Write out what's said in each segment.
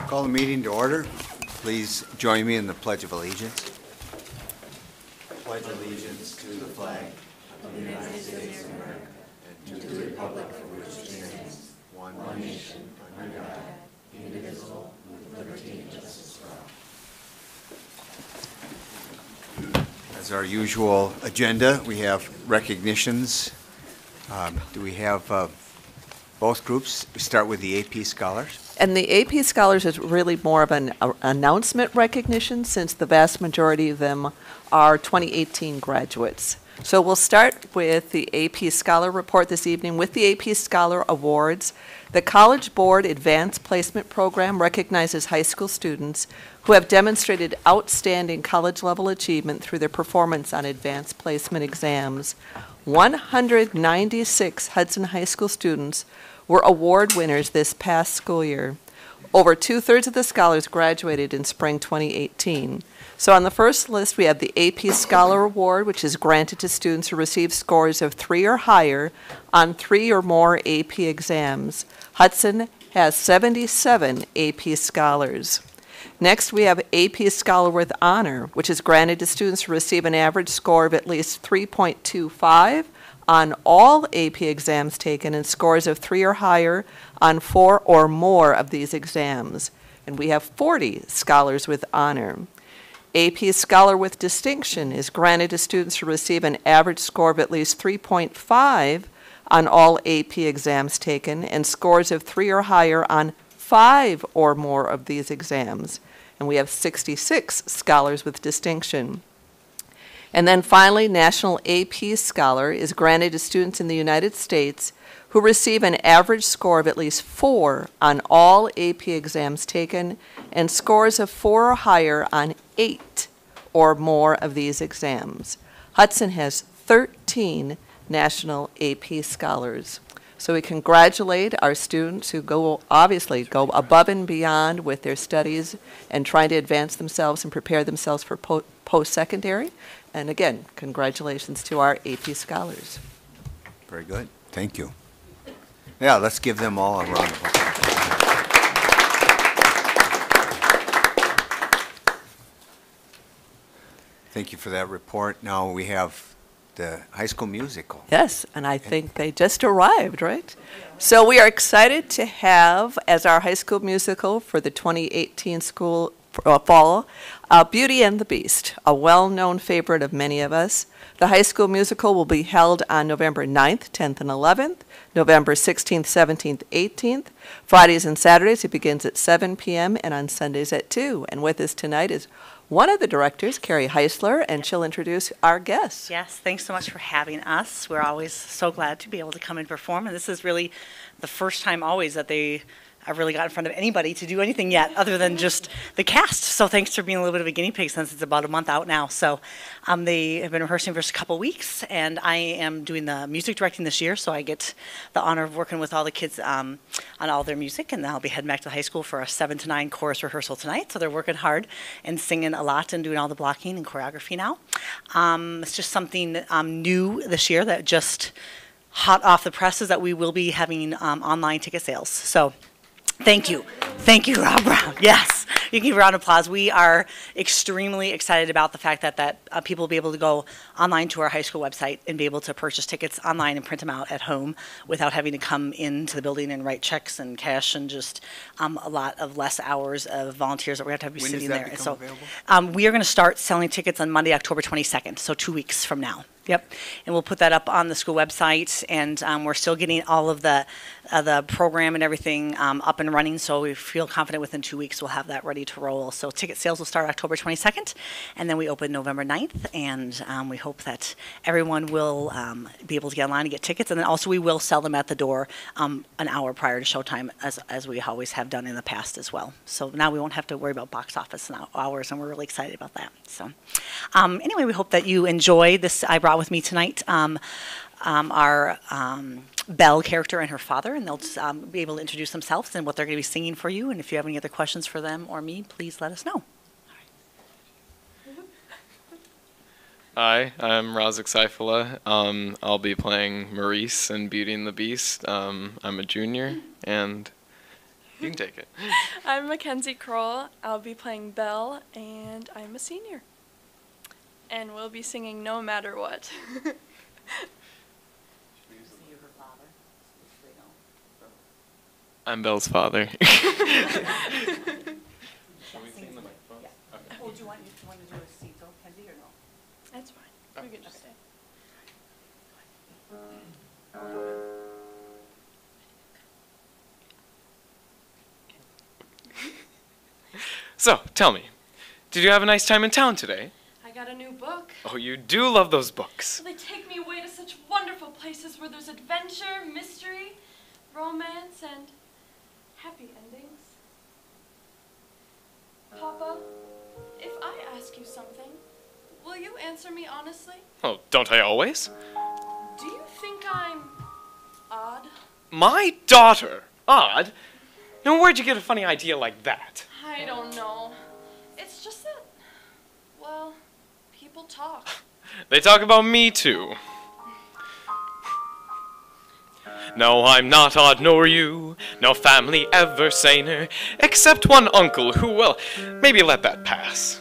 Call the meeting to order. Please join me in the Pledge of Allegiance. Pledge allegiance to the flag of the United States of America and to the republic for which it stands, one nation, under God, indivisible, with liberty and justice for all. As our usual agenda, we have recognitions. Do we have both groups? We start with the AP Scholars. And the AP Scholars is really more of an announcement recognition, since the vast majority of them are 2018 graduates. So we'll start with the AP Scholar Report this evening with the AP Scholar Awards. The College Board Advanced Placement Program recognizes high school students who have demonstrated outstanding college-level achievement through their performance on advanced placement exams. 196 Hudson High School students were award winners this past school year. Over 2/3 of the scholars graduated in spring 2018. So on the first list, we have the AP Scholar Award, which is granted to students who receive scores of 3 or higher on 3 or more AP exams. Hudson has 77 AP Scholars. Next, we have AP Scholar with Honor, which is granted to students who receive an average score of at least 3.25 on all AP exams taken and scores of 3 or higher on 4 or more of these exams. And we have 40 Scholars with Honor. AP Scholar with Distinction is granted to students who receive an average score of at least 3.5 on all AP exams taken and scores of 3 or higher on 5 or more of these exams. And we have 66 Scholars with Distinction. And then finally, National AP Scholar is granted to students in the United States who receive an average score of at least 4 on all AP exams taken and scores of 4 or higher on 8 or more of these exams. Hudson has 13 National AP Scholars. So we congratulate our students who obviously go above and beyond with their studies and trying to advance themselves and prepare themselves for post-secondary. And again, congratulations to our AP Scholars. Very good. Thank you. Yeah, let's give them all a round of applause. Thank you for that report. Now we have the high school musical. Yes, and I think they just arrived, right? So we are excited to have as our high school musical for the 2018 school fall, Beauty and the Beast, a well-known favorite of many of us. The high school musical will be held on November 9th, 10th, and 11th, November 16th, 17th, 18th. Fridays and Saturdays, it begins at 7 p.m., and on Sundays at 2. And with us tonight is one of the directors, Carrie Heisler, and she'll introduce our guests. Yes, thanks so much for having us. We're always so glad to be able to come and perform, and this is really the first time always that I've really got in front of anybody to do anything yet other than just the cast. So thanks for being a little bit of a guinea pig since it's about a month out now. So they have been rehearsing for just a couple weeks, and I am doing the music directing this year, so I get the honor of working with all the kids on all their music, and I'll be heading back to high school for a 7 to 9 chorus rehearsal tonight. So they're working hard and singing a lot and doing all the blocking and choreography now. It's just something new this year that just hot off the presses that we will be having online ticket sales. So thank you. Thank you, Rob Brown. Yes, you can give a round of applause. We are extremely excited about the fact that people will be able to go online to our high school website and be able to purchase tickets online and print them out at home without having to come into the building and write checks and cash and just a lot of less hours of volunteers that we have to be When sitting does there. that And become so we are going to start selling tickets on Monday, October 22nd, so 2 weeks from now. Yep, and we'll put that up on the school website, and we're still getting all of the program and everything up and running, so we feel confident within 2 weeks we'll have that ready to roll. So ticket sales will start October 22nd, and then we open November 9th, and we hope that everyone will be able to get online and get tickets, and then also we will sell them at the door an hour prior to showtime, as we always have done in the past as well. So now we won't have to worry about box office hours, and we're really excited about that. So anyway, we hope that you enjoy this. I brought with me tonight our Belle character and her father, and they'll just, be able to introduce themselves and what they're going to be singing for you. And if you have any other questions for them or me, please let us know. Hi, I'm Razik Saifullah. I'll be playing Maurice in Beauty and the Beast. I'm a junior, and You can take it. I'm Mackenzie Kroll. I'll be playing Belle, and I'm a senior. And we'll be singing No Matter What. I'm Belle's father. Oh, do you want to do a seat, Kenzie, or no? That's fine. We can just stay. So, tell me, did you have a nice time in town today? I got a new book. Oh, you do love those books. They take me away to such wonderful places where there's adventure, mystery, romance, and happy endings. Papa, if I ask you something, will you answer me honestly? Oh, don't I always? Do you think I'm odd? My daughter? Odd? Now, where'd you get a funny idea like that? I don't know. It's just that, well, people talk. They talk about me, too. No, I'm not odd, nor you. No family ever saner, except one uncle who, well, maybe let that pass.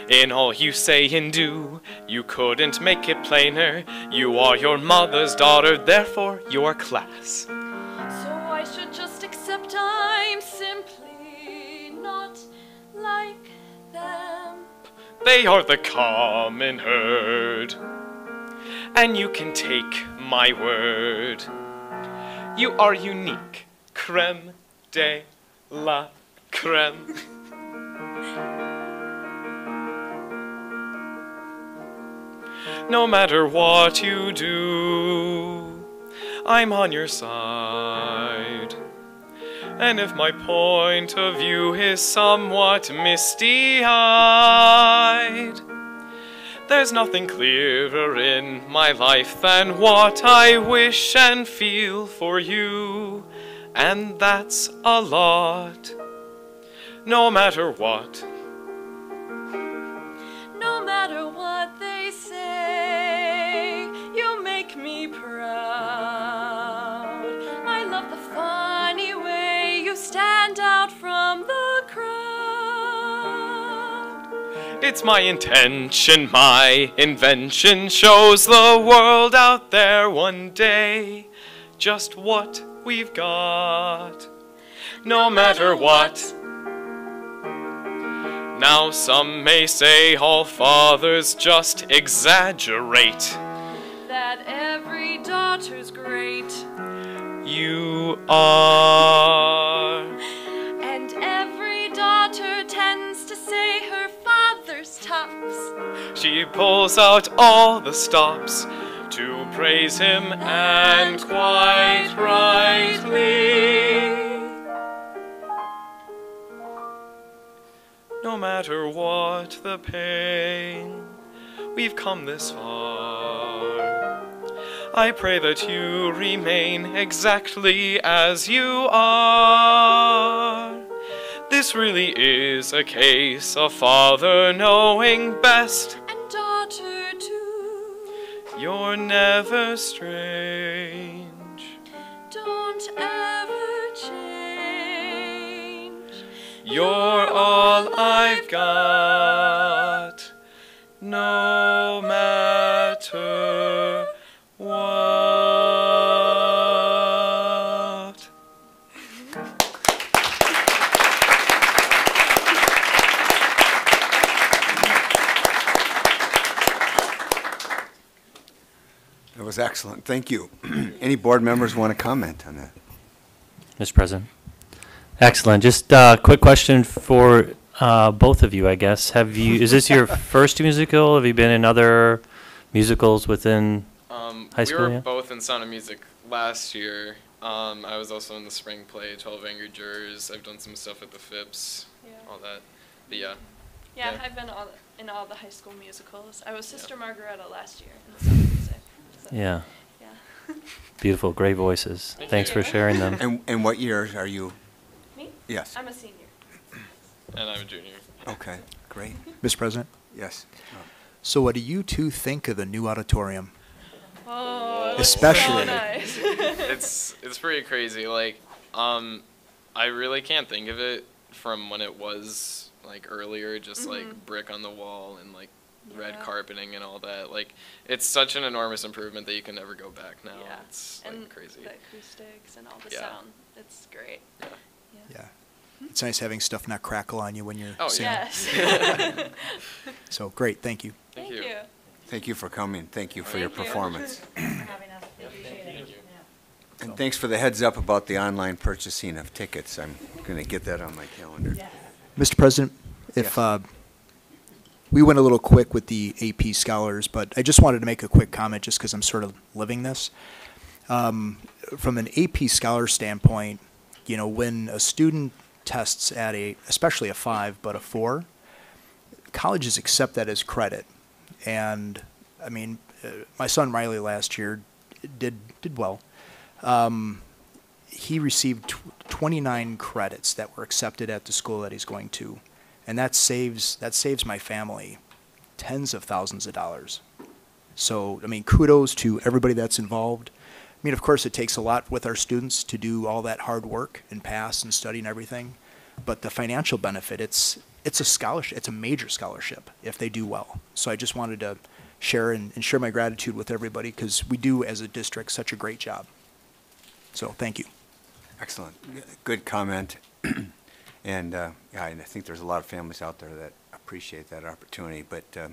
In all you say and do, you couldn't make it plainer. You are your mother's daughter, therefore you are class. So I should just accept I'm simply not like them. They are the common herd, and you can take my word. You are unique, creme de la creme. No matter what you do, I'm on your side. And if my point of view is somewhat misty-eyed, there's nothing clearer in my life than what I wish and feel for you, and that's a lot, no matter what. No matter what they say, you make me proud. I love the funny way you stand out from the crowd. It's my intention, my invention shows the world out there one day just what we've got, no matter what. Now some may say all fathers just exaggerate. That every daughter's great. You are. And every daughter tends to say her father's tops. She pulls out all the stops to praise him, and quite rightly. No matter what the pain, we've come this far. I pray that you remain exactly as you are. This really is a case of father knowing best, And daughter too. you're never strange. Don't ever change. You're all I've got, no matter what. That was excellent. Thank you. Any board members want to comment on that? Mr. President. Excellent. Just a quick question for both of you, I guess. Is this your first musical? Have you been in other musicals within high school? We were yet? both in Sound of Music last year. I was also in the spring play, 12 Angry Jurors. I've done some stuff at the Phipps, Yeah. all that. But yeah. Yeah, Yeah. I've been in all the high school musicals. I was Sister Margaretta last year in the Sound of Music. So, Yeah. yeah. Beautiful, great voices. Thanks for sharing them. And what year are you? Me? Yes. I'm a senior. And I'm a junior. Okay, great. Mr. President, Yes. so what do you two think of the new auditorium? Oh, Especially- so nice. It's pretty crazy. Like, I really can't think of it from when it was like earlier, just like brick on the wall and like red Yeah. carpeting and all that. Like, it's such an enormous improvement that you can never go back now. Yeah. It's like And crazy. the acoustics and all the Yeah. sound. It's great. Yeah. Yeah. It's nice having stuff not crackle on you when you're Oh, singing. Yes. So great, thank you. Thank Thank you. you. Thank you for coming. Thank you for your Thank you. performance. Having us. Appreciate it. And thanks for the heads up about the online purchasing of tickets. I'm going to get that on my calendar. Mr. President, if Yes. we went a little quick with the AP scholars, but I just wanted to make a quick comment just because I'm sort of living this. From an AP scholar standpoint, you know, when a student tests at especially a 5, but a 4, colleges accept that as credit. And, I mean, my son Riley last year did well. He received 29 credits that were accepted at the school that he's going to, and that saves my family tens of thousands of dollars. So, I mean, kudos to everybody that's involved. I mean, of course, it takes a lot with our students to do all that hard work and pass and study and everything, but the financial benefit, it's a scholarship. It's a major scholarship if they do well. So I just wanted to share and share my gratitude with everybody because we do, as a district, such a great job. So thank you. Excellent. Good comment. And yeah, I think there's a lot of families out there that appreciate that opportunity, but it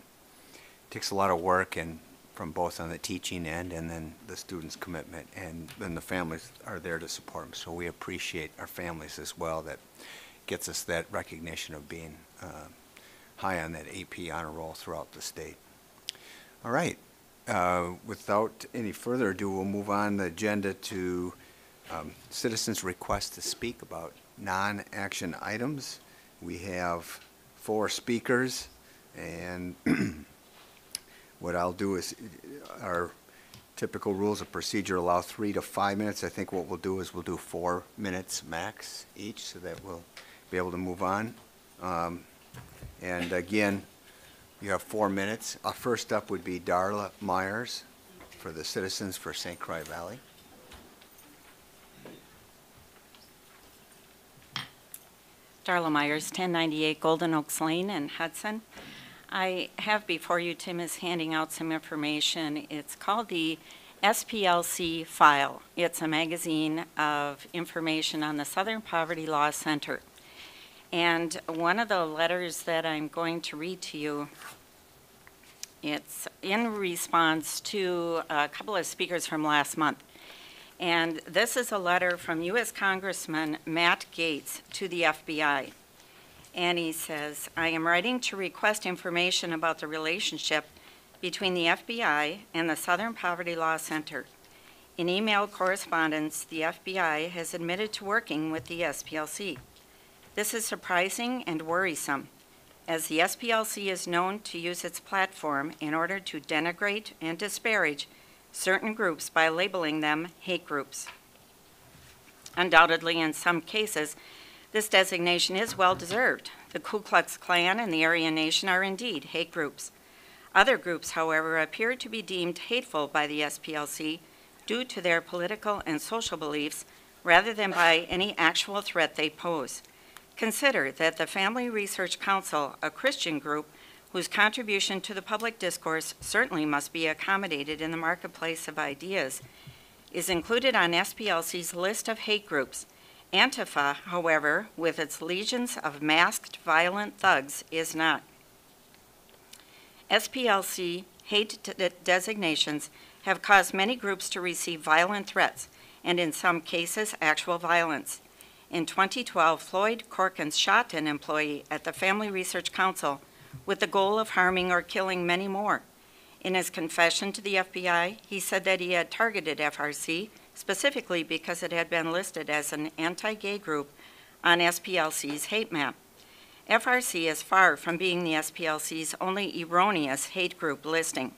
takes a lot of work and from both on the teaching end and then the students' commitment, and then the families are there to support them. So we appreciate our families as well. That gets us that recognition of being high on that AP honor roll throughout the state. All right. Without any further ado, we'll move on the agenda to citizens' request to speak about non-action items. We have 4 speakers, and what I'll do is our typical rules of procedure allow 3 to 5 minutes. I think what we'll do is we'll do 4 minutes max each so that we'll be able to move on. And again, you have 4 minutes. First up would be Darla Myers for the Citizens for St. Croix Valley. Darla Myers, 1098 Golden Oaks Lane in Hudson. I have before you, Tim is handing out some information. It's called the SPLC File. It's a magazine of information on the Southern Poverty Law Center. And one of the letters that I'm going to read to you, it's in response to a couple of speakers from last month. And this is a letter from U.S. Congressman Matt Gaetz to the FBI. And he says, I am writing to request information about the relationship between the FBI and the Southern Poverty Law Center. In email correspondence, the FBI has admitted to working with the SPLC. This is surprising and worrisome, as the SPLC is known to use its platform in order to denigrate and disparage certain groups by labeling them hate groups. Undoubtedly, in some cases, this designation is well-deserved. The Ku Klux Klan and the Aryan Nation are indeed hate groups. Other groups, however, appear to be deemed hateful by the SPLC due to their political and social beliefs rather than by any actual threat they pose. Consider that the Family Research Council, a Christian group whose contribution to the public discourse certainly must be accommodated in the marketplace of ideas, is included on SPLC's list of hate groups. Antifa, however, with its legions of masked violent thugs, is not. SPLC hate designations have caused many groups to receive violent threats, and in some cases, actual violence. In 2012, Floyd Corkins shot an employee at the Family Research Council with the goal of harming or killing many more. In his confession to the FBI, he said that he had targeted FRC specifically because it had been listed as an anti-gay group on SPLC's hate map. FRC is far from being the SPLC's only erroneous hate group listing.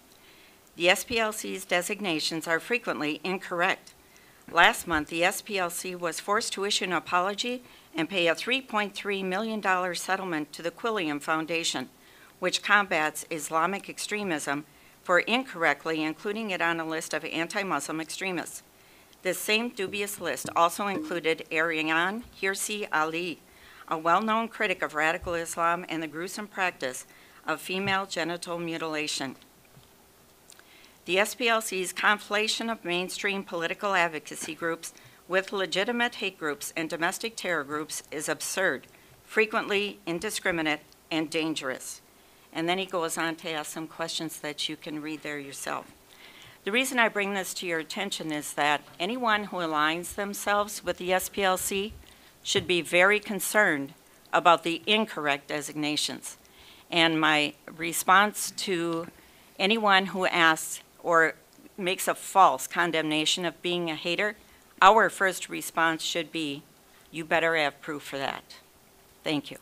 The SPLC's designations are frequently incorrect. Last month, the SPLC was forced to issue an apology and pay a $3.3 million settlement to the Quilliam Foundation, which combats Islamic extremism, for incorrectly including it on a list of anti-Muslim extremists. This same dubious list also included Ariane Hirsi Ali, a well-known critic of radical Islam and the gruesome practice of female genital mutilation. The SPLC's conflation of mainstream political advocacy groups with legitimate hate groups and domestic terror groups is absurd, frequently indiscriminate, and dangerous. And then he goes on to ask some questions that you can read there yourself. The reason I bring this to your attention is that anyone who aligns themselves with the SPLC should be very concerned about the incorrect designations. And my response to anyone who asks or makes a false condemnation of being a hater, our first response should be, you better have proof for that. Thank you.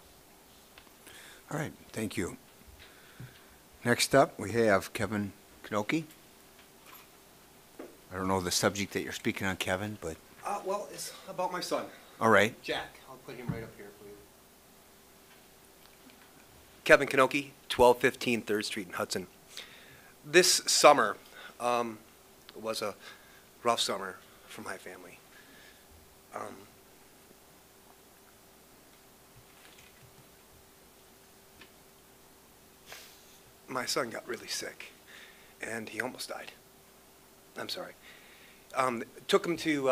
All right, thank you. Next up, we have Kevin Knoke. I don't know the subject that you're speaking on, Kevin, but Well, it's about my son, all right. Jack. I'll put him right up here for you. Kevin Knoke, 1215 3rd Street in Hudson. This summer was a rough summer for my family. My son got really sick, and he almost died. I'm sorry. Took him to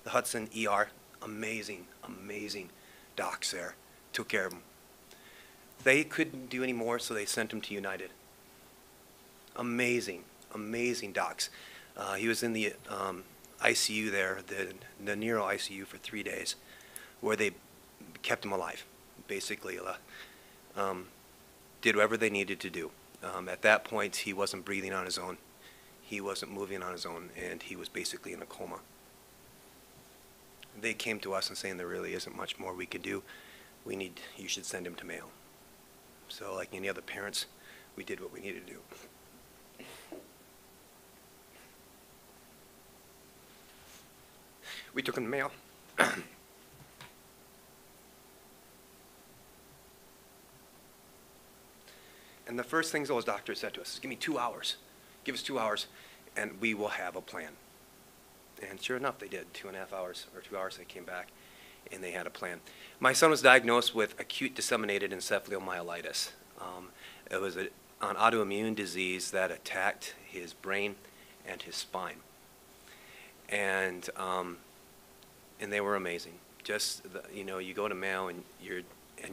the Hudson ER. Amazing, amazing docs there. Took care of him. They couldn't do any more, so they sent him to United. Amazing, amazing docs. He was in the ICU there, the neuro ICU for 3 days, where they kept him alive, basically. Did whatever they needed to do. At that point, he wasn't breathing on his own. He wasn't moving on his own, and he was basically in a coma. They came to us and saying there really isn't much more we could do. You should send him to Mayo. So like any other parents, we did what we needed to do. We took him to Mayo. And the first things those doctors said to us is, give me 2 hours. Give us 2 hours, and we will have a plan. And sure enough, they did. 2.5 hours, or 2 hours, they came back, and they had a plan. My son was diagnosed with acute disseminated encephalomyelitis. It was an autoimmune disease that attacked his brain and his spine. And they were amazing. Just, you go to Mayo, and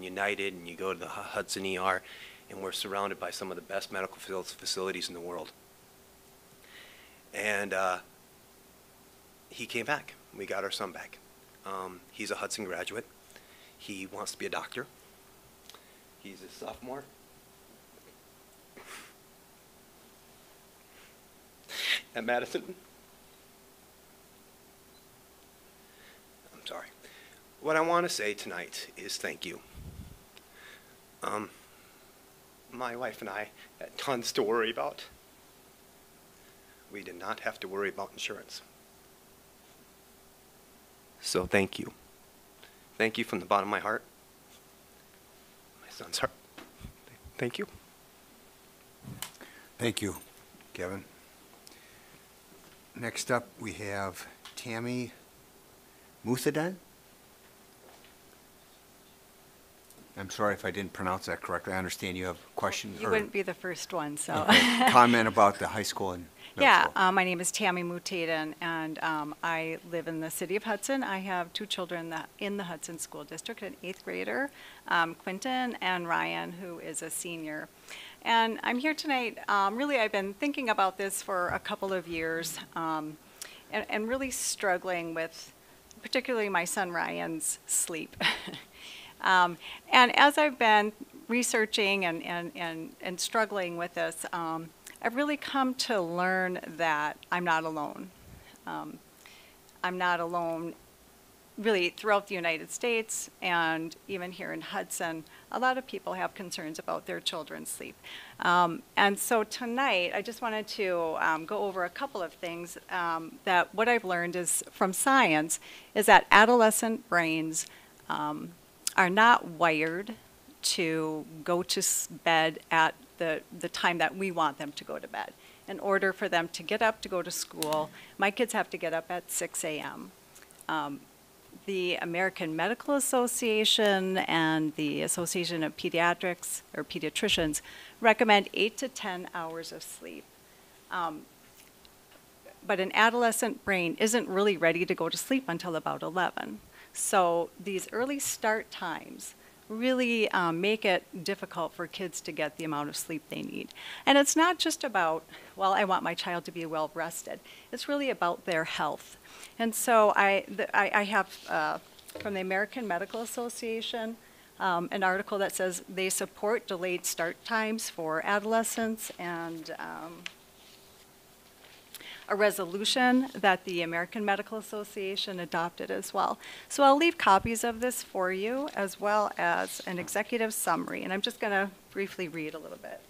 United, and you go to the Hudson ER, and we're surrounded by some of the best medical facilities in the world. And he came back. We got our son back. He's a Hudson graduate. He wants to be a doctor. He's a sophomore. At Madison. I'm sorry. What I want to say tonight is thank you. My wife and I had tons to worry about. We did not have to worry about insurance. So thank you. Thank you from the bottom of my heart. My son's heart. Thank you. Thank you, Kevin. Next up, we have Tammy Muthadan. I'm sorry if I didn't pronounce that correctly. I understand you have a question. You wouldn't be the first one, so. Comment about the high school and middle school. Yeah, my name is Tammy Mutaden, and I live in the city of Hudson. I have 2 children in the Hudson School District, an 8th grader, Quentin, and Ryan, who is a senior. And I'm here tonight, really I've been thinking about this for a couple of years, and really struggling with particularly my son Ryan's sleep. And as I've been researching and struggling with this, I've really come to learn that I'm not alone. I'm not alone really throughout the United States, and even here in Hudson, a lot of people have concerns about their children's sleep. And so tonight, I just wanted to go over a couple of things that what I've learned is from science is that adolescent brains are not wired to go to bed at the time that we want them to go to bed. in order for them to get up to go to school. My kids have to get up at 6 a.m. The American Medical Association and the Association of Pediatrics or Pediatricians recommend 8 to 10 hours of sleep. But an adolescent brain isn't really ready to go to sleep until about 11. So these early start times really make it difficult for kids to get the amount of sleep they need. And it's not just about, well, I want my child to be well rested. It's really about their health. And so I have from the American Medical Association an article that says they support delayed start times for adolescents, and a resolution that the American Medical Association adopted as well. So I'll leave copies of this for you, as well as an executive summary, and I'm just going to briefly read a little bit.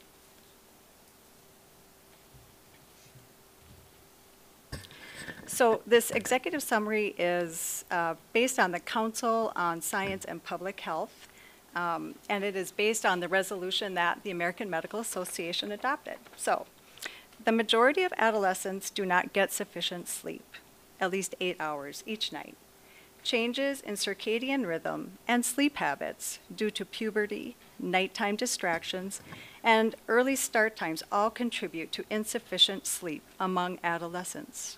So this executive summary is based on the Council on Science and Public Health, and it is based on the resolution that the American Medical Association adopted. So, the majority of adolescents do not get sufficient sleep, at least 8 hours each night. Changes in circadian rhythm and sleep habits due to puberty, nighttime distractions, and early start times all contribute to insufficient sleep among adolescents.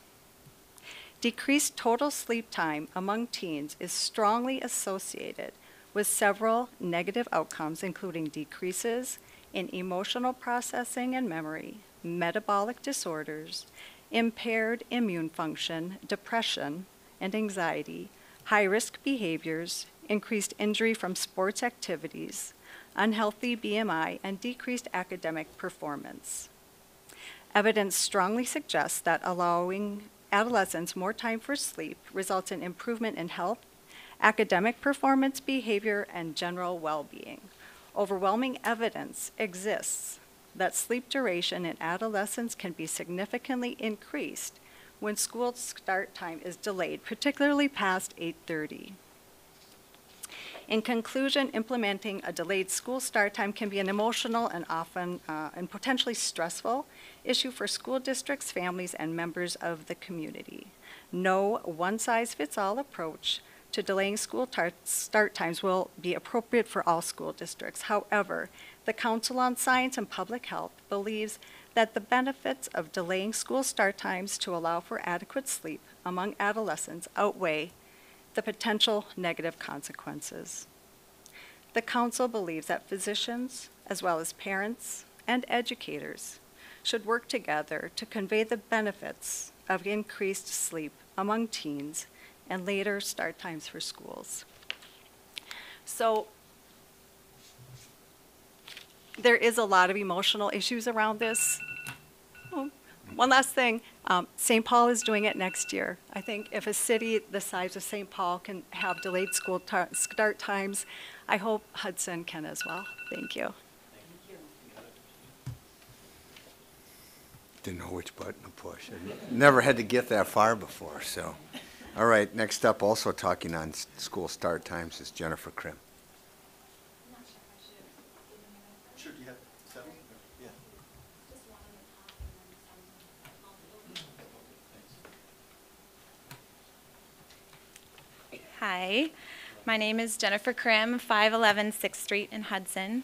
Decreased total sleep time among teens is strongly associated with several negative outcomes, including decreases in emotional processing and memory, metabolic disorders, impaired immune function, depression and anxiety, high-risk behaviors, increased injury from sports activities, unhealthy BMI, and decreased academic performance. Evidence strongly suggests that allowing adolescents more time for sleep results in improvement in health, academic performance, behavior, and general well-being. Overwhelming evidence exists that sleep duration in adolescents can be significantly increased when school start time is delayed, particularly past 8:30. In conclusion, implementing a delayed school start time can be an emotional and often and potentially stressful issue for school districts, families, and members of the community. No one-size-fits-all approach to delaying school start times will be appropriate for all school districts. However, the Council on Science and Public Health believes that the benefits of delaying school start times to allow for adequate sleep among adolescents outweigh the potential negative consequences. The Council believes that physicians, as well as parents and educators, should work together to convey the benefits of increased sleep among teens and later start times for schools. So there is a lot of emotional issues around this. Oh, one last thing, St. Paul is doing it next year. I think if a city the size of St. Paul can have delayed school start times, I hope Hudson can as well. Thank you. Didn't know which button to push. I never had to get that far before, so. All right, next up, also talking on school start times, is Jennifer Krim. Sure, do you have 7? Yeah. Hi, my name is Jennifer Krim, 511 6th Street in Hudson.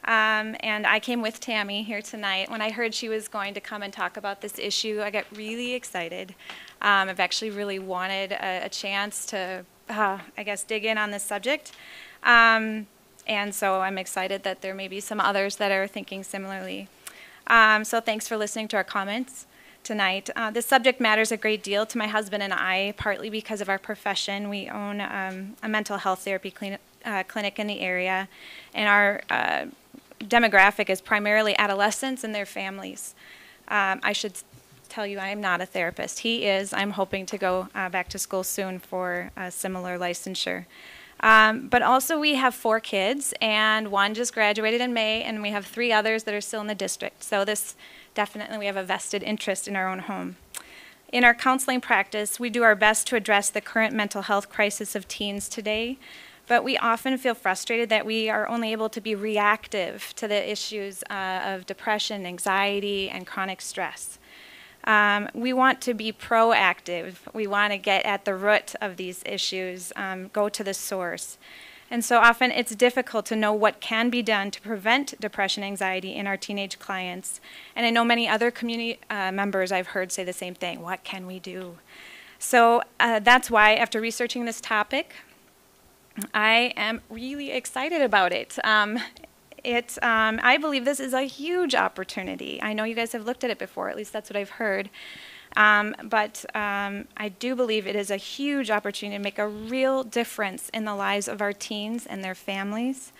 And I came with Tammy here tonight. When I heard she was going to come and talk about this issue, I got really excited. I've actually really wanted a chance to, I guess, dig in on this subject. And so I'm excited that there may be some others that are thinking similarly. So thanks for listening to our comments tonight. This subject matters a great deal to my husband and I, partly because of our profession. We own a mental health therapy clinic in the area, and our demographic is primarily adolescents and their families. I should tell you I am not a therapist. He is. I'm hoping to go back to school soon for a similar licensure. But also we have 4 kids, and one just graduated in May, and we have 3 others that are still in the district. So this definitely, we have a vested interest in our own home. In our counseling practice, we do our best to address the current mental health crisis of teens today. But we often feel frustrated that we are only able to be reactive to the issues of depression, anxiety, and chronic stress. We want to be proactive. We want to get at the root of these issues, go to the source. And so often it's difficult to know what can be done to prevent depression, anxiety in our teenage clients. And I know many other community members I've heard say the same thing. What can we do? So that's why, after researching this topic, I am really excited about it. I believe this is a huge opportunity. I know you guys have looked at it before, at least that's what I've heard. But I do believe it is a huge opportunity to make a real difference in the lives of our teens and their families,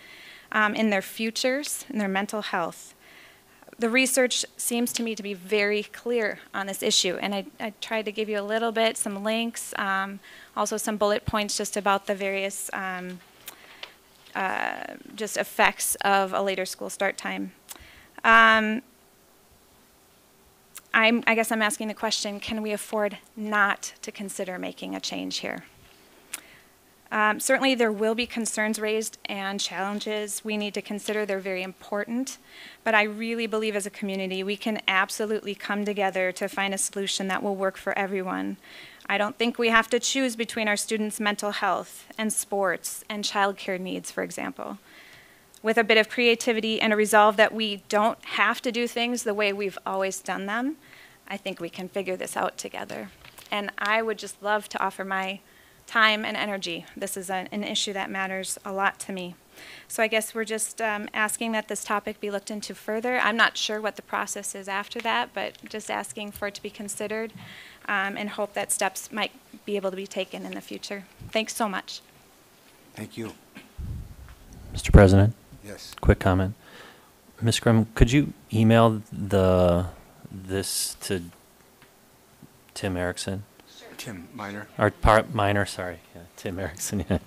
in their futures, in their mental health. The research seems to me to be very clear on this issue, and I tried to give you a little bit, some links, also some bullet points just about the various just effects of a later school start time. I guess I'm asking the question, can we afford not to consider making a change here? Certainly there will be concerns raised and challenges we need to consider. They're very important. But I really believe as a community we can absolutely come together to find a solution that will work for everyone. I don't think we have to choose between our students' mental health and sports and childcare needs, for example. With a bit of creativity and a resolve that we don't have to do things the way we've always done them, I think we can figure this out together. And I would just love to offer my time and energy. This is an issue that matters a lot to me. So I guess we're just asking that this topic be looked into further. I'm not sure what the process is after that, but just asking for it to be considered and hope that steps might be able to be taken in the future. Thanks so much. Thank you. Mr. President? Yes. Quick comment. Ms. Grimm, could you email this to Tim Erickson? Sure. Tim Miner. Or Miner, sorry. Yeah, Tim Erickson, yeah.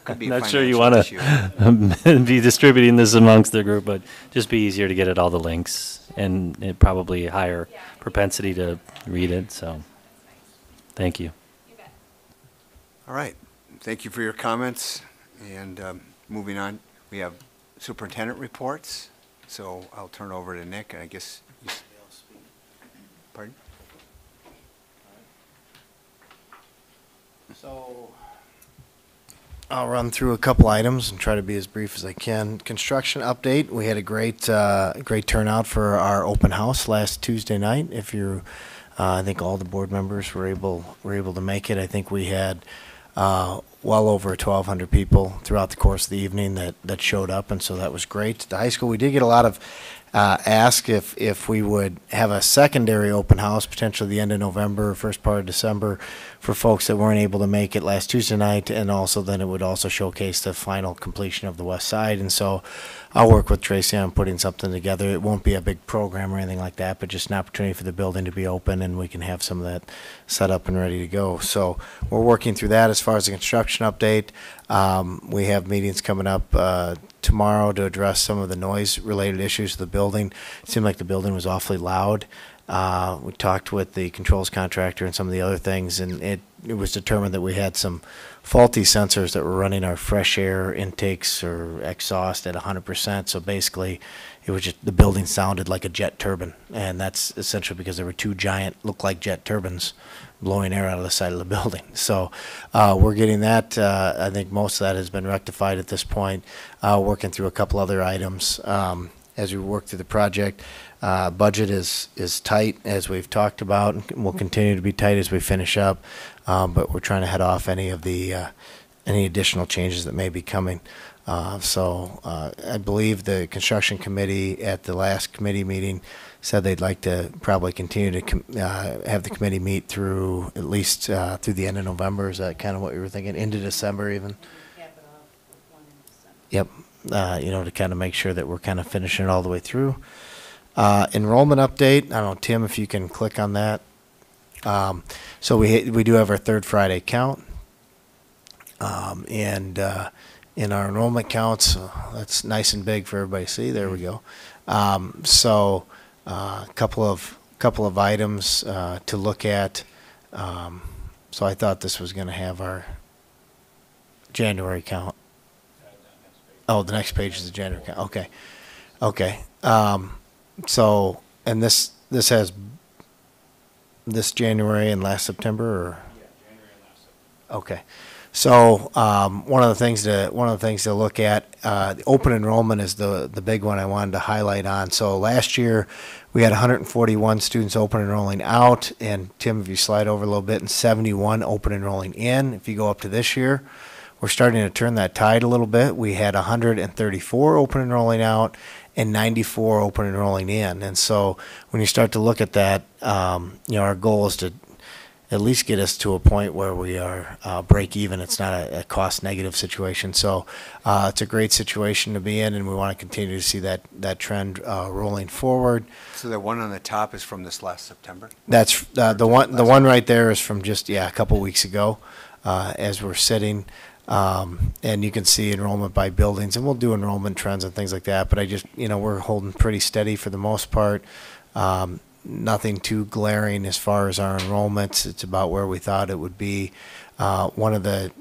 Could be I'm a not sure you financial want to be distributing this amongst the group, but just be easier to get it all the links and it probably higher propensity to read it. So thank you. All right. Thank you for your comments. And moving on, we have superintendent reports. So I'll turn over to Nick. And I guess you. Pardon? So I'll run through a couple items and try to be as brief as I can. Construction update. We had a great turnout for our open house last Tuesday night. If you're, I think all the board members were able to make it. I think we had well over 1,200 people throughout the course of the evening that showed up, and so that was great. The high school, we did get a lot of ask if we would have a secondary open house, potentially the end of November or first part of December, for folks that weren't able to make it last Tuesday night, and also then it would also showcase the final completion of the west side. And so I'll work with Tracy on putting something together. It won't be a big program or anything like that, but just an opportunity for the building to be open and we can have some of that set up and ready to go. So we're working through that. As far as the construction update, we have meetings coming up tomorrow to address some of the noise-related issues of the building. It seemed like the building was awfully loud. We talked with the controls contractor and some of the other things, and it was determined that we had some faulty sensors that were running our fresh air intakes or exhaust at 100%. So basically, it was just the building sounded like a jet turbine, and that's essentially because there were two giant, look like jet turbines blowing air out of the side of the building. So we're getting that. I think most of that has been rectified at this point. Working through a couple other items as we work through the project. Budget is tight, as we've talked about, and will continue to be tight as we finish up. But we're trying to head off any of the any additional changes that may be coming. So I believe the construction committee at the last committee meeting said they'd like to probably continue to have the committee meet through at least through the end of November. Is that kind of what you were thinking? Into December even? Yep. You know, to kind of make sure that we're kind of finishing it all the way through. Enrollment update. I don't know, Tim, if you can click on that. So we do have our third Friday count. And in our enrollment counts, that's nice and big for everybody to see. There we go. So a couple of items to look at. So I thought this was going to have our January count? Oh, the next page is the January count. Okay. Okay. So, and this has this January and last September, or? Yeah, January and last September. Okay. So one of the things to look at, the open enrollment is the big one I wanted to highlight on. So last year we had 141 students open enrolling out, and Tim, if you slide over a little bit, and 71 open enrolling in. If you go up to this year, we're starting to turn that tide a little bit. We had 134 open enrolling out and 94 open enrolling in. And so when you start to look at that, our goal is to at least get us to a point where we are break even. It's not a cost negative situation. So it's a great situation to be in, and we want to continue to see that trend rolling forward. So the one on the top is from this last September? That's the one right there is from just a couple weeks ago, as we're sitting. And you can see enrollment by buildings, and we'll do enrollment trends and things like that. But I just, we're holding pretty steady for the most part. Nothing too glaring as far as our enrollments. It's about where we thought it would be. One of the,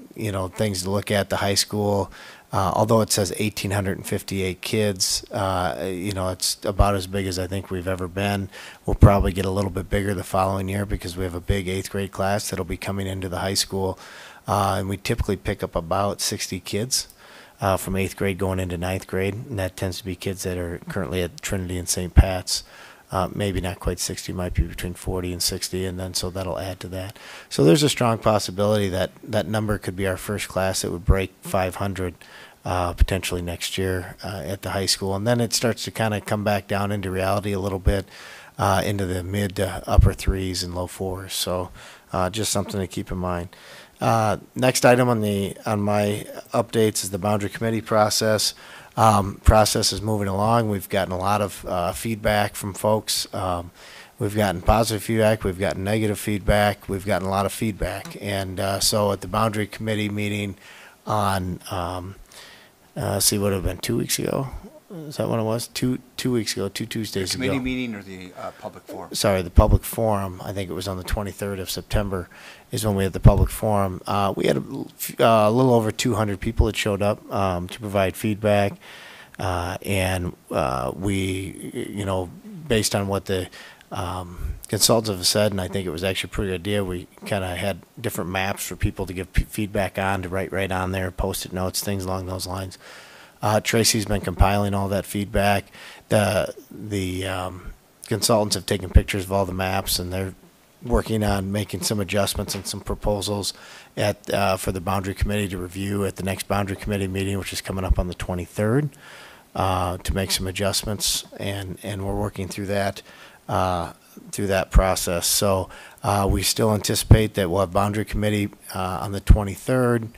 things to look at, the high school, although it says 1,858 kids, it's about as big as I think we've ever been. We'll probably get a little bit bigger the following year because we have a big 8th grade class that'll be coming into the high school. And we typically pick up about 60 kids from 8th grade going into 9th grade, and that tends to be kids that are currently at Trinity and St. Pat's. Maybe not quite 60, might be between 40 and 60, and then so that'll add to that. So there's a strong possibility that that number could be our first class that would break 500 potentially next year at the high school. And then it starts to kind of come back down into reality a little bit, into the mid to upper 3s and low 4s. So just something to keep in mind. Next item on my updates is the boundary committee process. Process is moving along. We've gotten a lot of feedback from folks. We've gotten positive feedback. We've gotten negative feedback. We've gotten a lot of feedback. And so at the boundary committee meeting on, what would have been 2 weeks ago? Is that when it was? Two weeks ago, 2 Tuesdays ago. The committee meeting or the public forum? Sorry, the public forum. I think it was on the 23rd of September is when we had the public forum. We had a little over 200 people that showed up to provide feedback. And we, based on what the consultants have said, and I think it was actually a pretty good idea, we kind of had different maps for people to give feedback on, to write right on there, post-it notes, things along those lines. Tracy's been compiling all that feedback. The consultants have taken pictures of all the maps, and they're working on making some adjustments and some proposals for the boundary committee to review at the next boundary committee meeting, which is coming up on the 23rd, to make some adjustments, and we're working through that process. So we still anticipate that we'll have boundary committee on the 23rd.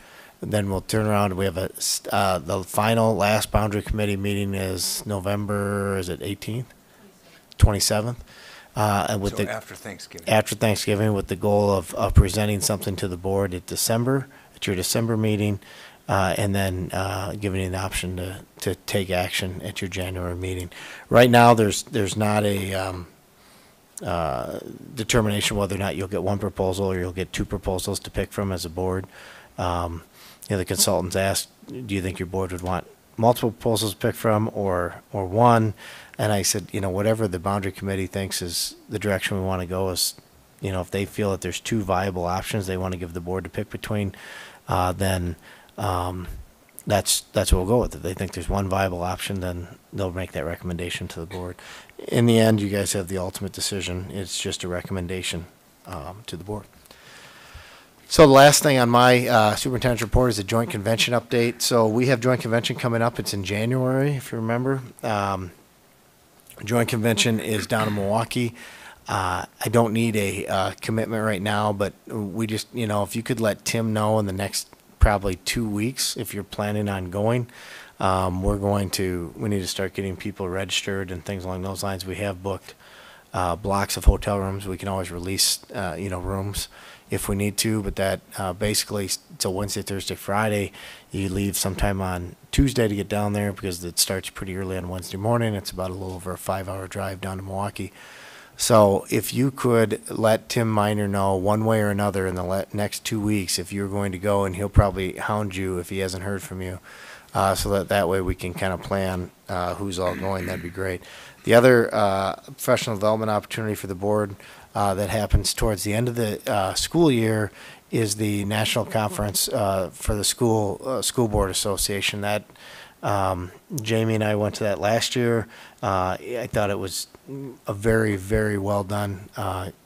Then we'll turn around. We have the final last boundary committee meeting is November, is it 18th? 27th. And with So after Thanksgiving. After Thanksgiving, with the goal of presenting something to the board at your December meeting, and then giving you an option to take action at your January meeting. Right now, there's not a determination whether or not you'll get one proposal or you'll get 2 proposals to pick from as a board. The consultants asked, do you think your board would want multiple proposals to pick from or one? And I said, whatever the boundary committee thinks is the direction we want to go is, if they feel that there's 2 viable options they want to give the board to pick between, then that's what we'll go with. If they think there's one viable option, then they'll make that recommendation to the board. In the end, you guys have the ultimate decision. It's just a recommendation to the board. So the last thing on my superintendent's report is the joint convention update. So we have joint convention coming up. It's in January, if you remember. Joint convention is down in Milwaukee. I don't need a commitment right now, but we just, if you could let Tim know in the next probably 2 weeks if you're planning on going. We need to start getting people registered and things along those lines. We have booked blocks of hotel rooms. We can always release, rooms if we need to, but that basically it's a Wednesday, Thursday, Friday. You leave sometime on Tuesday to get down there because it starts pretty early on Wednesday morning. It's about a little over a 5-hour drive down to Milwaukee. So if you could let Tim Miner know one way or another in the next 2 weeks if you're going to go, and he'll probably hound you if he hasn't heard from you, so that way we can kind of plan who's all going, that'd be great. The other professional development opportunity for the board that happens towards the end of the school year is the national conference for the school board association. That Jamie and I went to that last year. I thought it was a very, very well done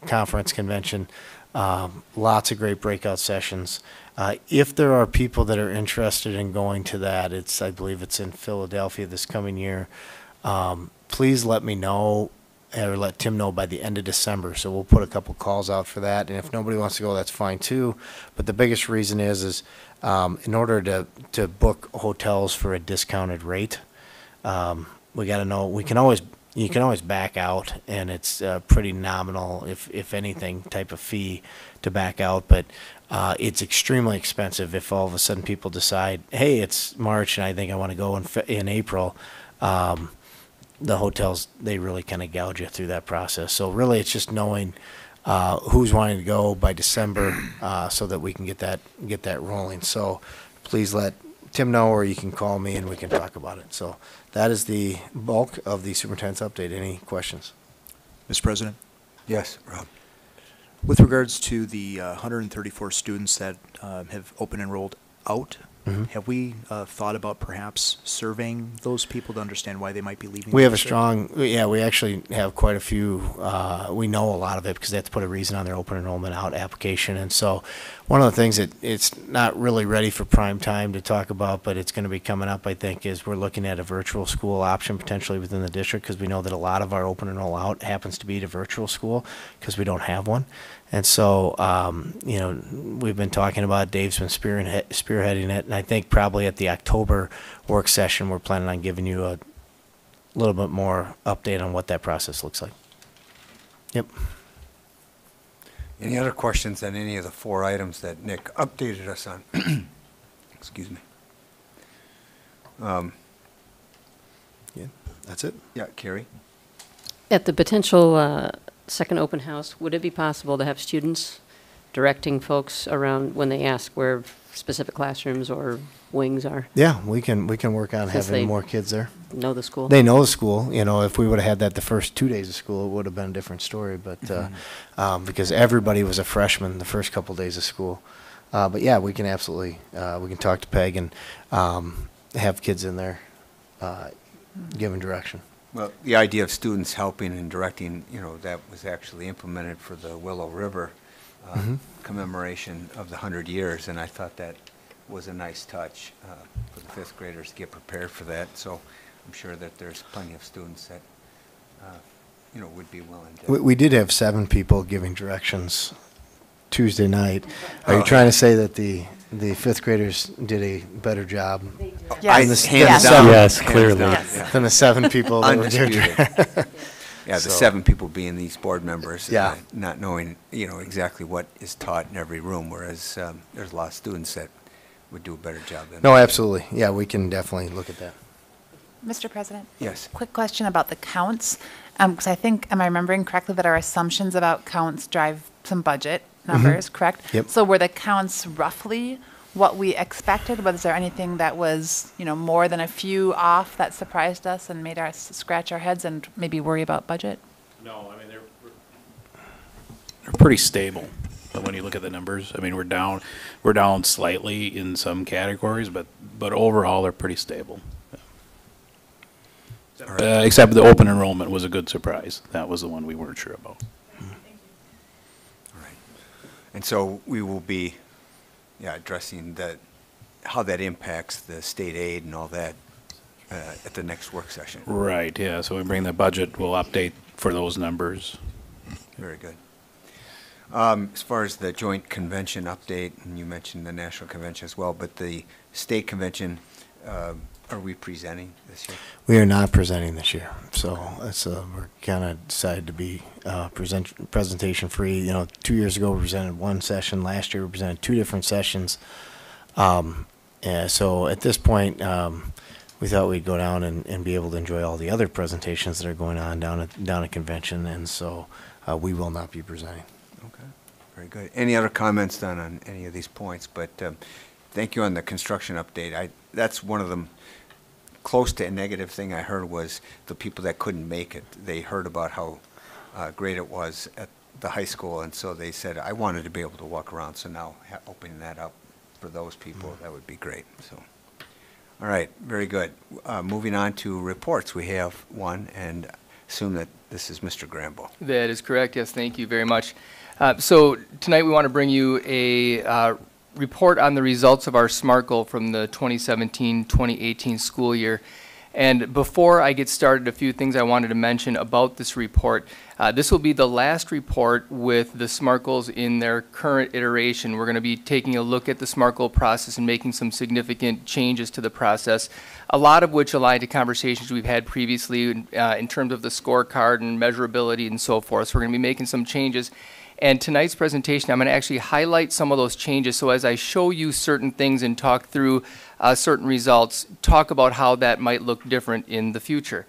conference convention. Lots of great breakout sessions. If there are people that are interested in going to that, I believe it's in Philadelphia this coming year. Please let me know, or let Tim know by the end of December. So we'll put a couple calls out for that. And if nobody wants to go, that's fine too. But the biggest reason is in order to book hotels for a discounted rate, we got to know, you can always back out, and it's pretty nominal, if anything, type of fee to back out. But it's extremely expensive if all of a sudden people decide, hey, it's March and I think I want to go in April. The hotels, they really kind of gouge you through that process. So really it's just knowing who's wanting to go by December so that we can get that rolling. So please let Tim know, or you can call me and we can talk about it. So that is the bulk of the superintendent's update. Any questions? Mr. President, Yes, Rob. with regards to the 134 students that have open enrolled out, have we thought about perhaps surveying those people to understand why they might be leaving? We the have a district? strong, we actually have quite a few, we know a lot of it because they have to put a reason on their open enrollment out application. And so one of the things that it's not really ready for prime time to talk about, but it's going to be coming up, I think, is we're looking at a virtual school option potentially within the district, because we know that a lot of our open enroll out happens to be at a virtual school because we don't have one. And so, we've been talking about it. Dave's been spearheading it, and I think probably at the October work session, we're planning on giving you a little bit more update on what that process looks like. Yep. Any other questions on any of the 4 items that Nick updated us on? Excuse me. Yeah, that's it. Yeah, Carrie? At the potential second open house, would it be possible to have students directing folks around when they ask where specific classrooms or wings are? Yeah, we can work on Since having they more kids there. Know the school? They know the school. If we would have had that the first 2 days of school, it would have been a different story. But because everybody was a freshman the first couple days of school. But yeah, we can absolutely we can talk to Peg and have kids in there giving direction. Well, the idea of students helping and directing, that was actually implemented for the Willow River commemoration of the 100 years, and I thought that was a nice touch for the 5th graders to get prepared for that. So I'm sure that there's plenty of students that, would be willing to. We did have 7 people giving directions Tuesday night. Are you trying to say that the 5th graders did a better job? Yes. Hands down. Yes, Hands clearly. down, Yes. yeah. Than the 7 people that were Undisputed. there. Yeah, the So- 7 people being these board members. Yeah. Not knowing, exactly what is taught in every room, whereas there's a lot of students that would do a better job than. No, absolutely. Yeah, we can definitely look at that. Mr. President? Yes. Quick question about the counts, because I think, am I remembering correctly that our assumptions about counts drive some budget numbers, correct? Yep. So were the counts roughly what we expected? Was there anything that was, more than a few off that surprised us and made us scratch our heads and maybe worry about budget? No, I mean, they're pretty stable. But when you look at the numbers, I mean, we're down slightly in some categories, but overall, they're pretty stable. All right. Except the open enrollment was a good surprise. That was the one we weren't sure about. All right. And so we will be, addressing how that impacts the state aid and all that at the next work session. Right, yeah, so we bring the budget, we'll update for those numbers. Very good. As far as the joint convention update, and you mentioned the national convention as well, but the state convention, are we presenting this year? We are not presenting this year, so we're kind of decided to be presentation free. 2 years ago we presented one session. Last year we presented 2 different sessions. So at this point, we thought we'd go down and be able to enjoy all the other presentations that are going on down at convention, and so we will not be presenting. Okay, very good. Any other comments done on any of these points? But thank you on the construction update. That's one of them. Close to a negative thing I heard was the people that couldn't make it. They heard about how great it was at the high school, and so they said, I wanted to be able to walk around, so now opening that up for those people, that would be great. So, all right, very good. Moving on to reports. We have one, and assume that this is Mr. Grambo. That is correct, yes, thank you very much. So tonight we want to bring you a report on the results of our SMART goal from the 2017-2018 school year. And before I get started, a few things I wanted to mention about this report. This will be the last report with the SMART goals in their current iteration. We're going to be taking a look at the SMART goal process and making some significant changes to the process, a lot of which align to conversations we've had previously in terms of the scorecard and measurability and so forth. So we're going to be making some changes. And tonight's presentation, I'm going to actually highlight some of those changes. So as I show you certain things and talk through certain results, talk about how that might look different in the future.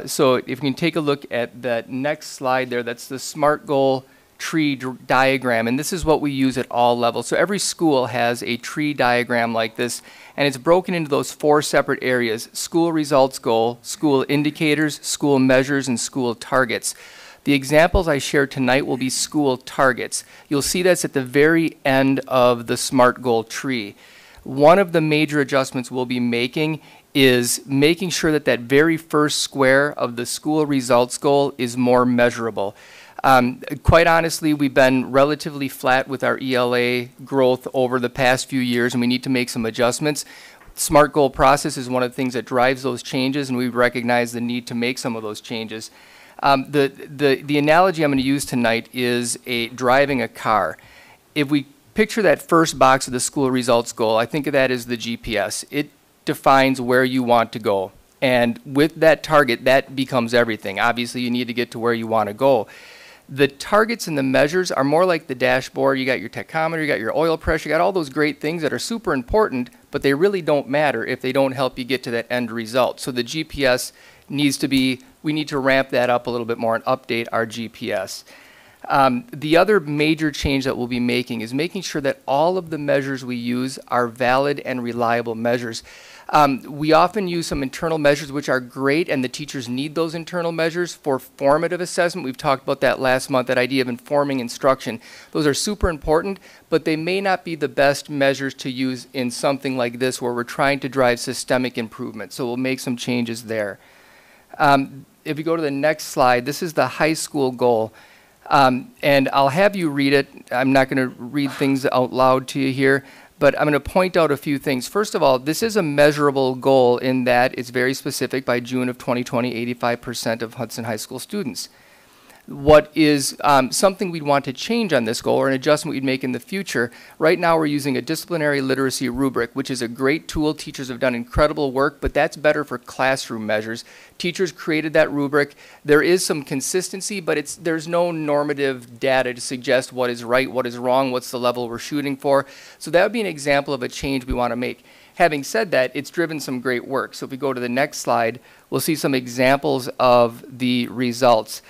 So if you can take a look at that next slide there, that's the SMART goal tree diagram. And this is what we use at all levels. So every school has a tree diagram like this, and it's broken into those 4 separate areas: school results goal, school indicators, school measures, and school targets. The examples I share tonight will be school targets. You'll see that's at the very end of the SMART goal tree. One of the major adjustments we'll be making is making sure that that very first square of the school results goal is more measurable. Quite honestly, we've been relatively flat with our ELA growth over the past few years, and we need to make some adjustments. SMART goal process is one of the things that drives those changes, and we recognize the need to make some of those changes. The analogy I'm going to use tonight is driving a car. If we picture that first box of the school results goal, I think of that as the GPS. It defines where you want to go. And with that target, that becomes everything. Obviously, you need to get to where you want to go. The targets and the measures are more like the dashboard. You got your tachometer, you got your oil pressure, you got all those great things that are super important, but they really don't matter if they don't help you get to that end result. So the GPS needs to be, we need to ramp that up a little bit more and update our GPS. The other major change that we'll be making is making sure that all of the measures we use are valid and reliable measures. We often use some internal measures which are great, and the teachers need those internal measures for formative assessment. We've talked about that last month, that idea of informing instruction. Those are super important, but they may not be the best measures to use in something like this where we're trying to drive systemic improvement. So we'll make some changes there. If you go to the next slide, this is the high school goal. And I'll have you read it. I'm not going to read things out loud to you here, but I'm going to point out a few things. First of all, this is a measurable goal in that it's very specific. By June of 2020, 85% of Hudson High School students. What is something we'd want to change on this goal, or an adjustment we'd make in the future? Right now we're using a disciplinary literacy rubric, which is a great tool. Teachers have done incredible work, but that's better for classroom measures. Teachers created that rubric. There is some consistency, but there's no normative data to suggest what is right, what is wrong, what's the level we're shooting for. So that would be an example of a change we want to make. Having said that, it's driven some great work. So if we go to the next slide, we'll see some examples of the results.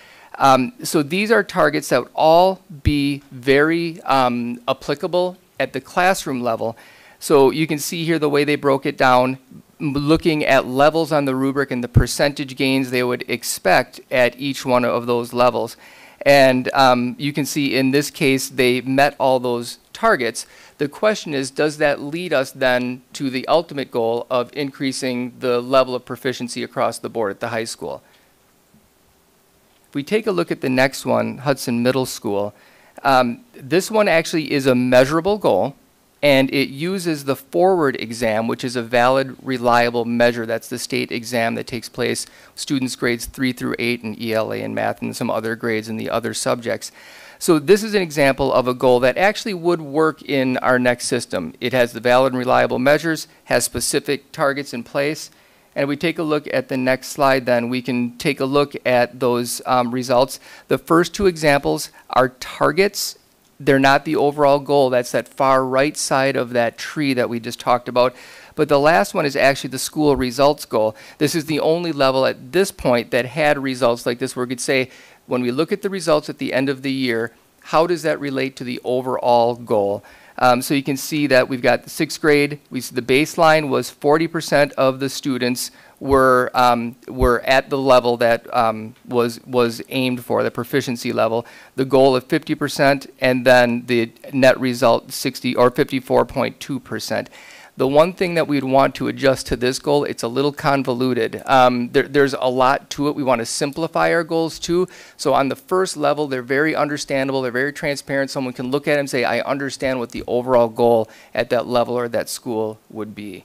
So these are targets that would all be very applicable at the classroom level. So you can see here the way they broke it down, looking at levels on the rubric and the percentage gains they would expect at each one of those levels. And you can see in this case they met all those targets. The question is, does that lead us then to the ultimate goal of increasing the level of proficiency across the board at the high school? If we take a look at the next one, Hudson Middle School, this one actually is a measurable goal, and it uses the forward exam, which is a valid, reliable measure. That's the state exam that takes place, students grades 3 through 8 in ELA and math and some other grades in the other subjects. So this is an example of a goal that actually would work in our next system. It has the valid and reliable measures, has specific targets in place. And if we take a look at the next slide, then we can take a look at those results. The first two examples are targets. They're not the overall goal. That's that far right side of that tree that we just talked about. But the last one is actually the school results goal. This is the only level at this point that had results like this where we could say, when we look at the results at the end of the year, how does that relate to the overall goal? So you can see that we've got the 6th grade. The baseline was 40% of the students were at the level that was aimed for, the proficiency level. The goal of 50%, and then the net result 60 or 54.2%. The one thing that we'd want to adjust to this goal, it's a little convoluted. There's a lot to it. We want to simplify our goals too. So on the first level, they're very understandable. They're very transparent. Someone can look at them and say, I understand what the overall goal at that level or that school would be.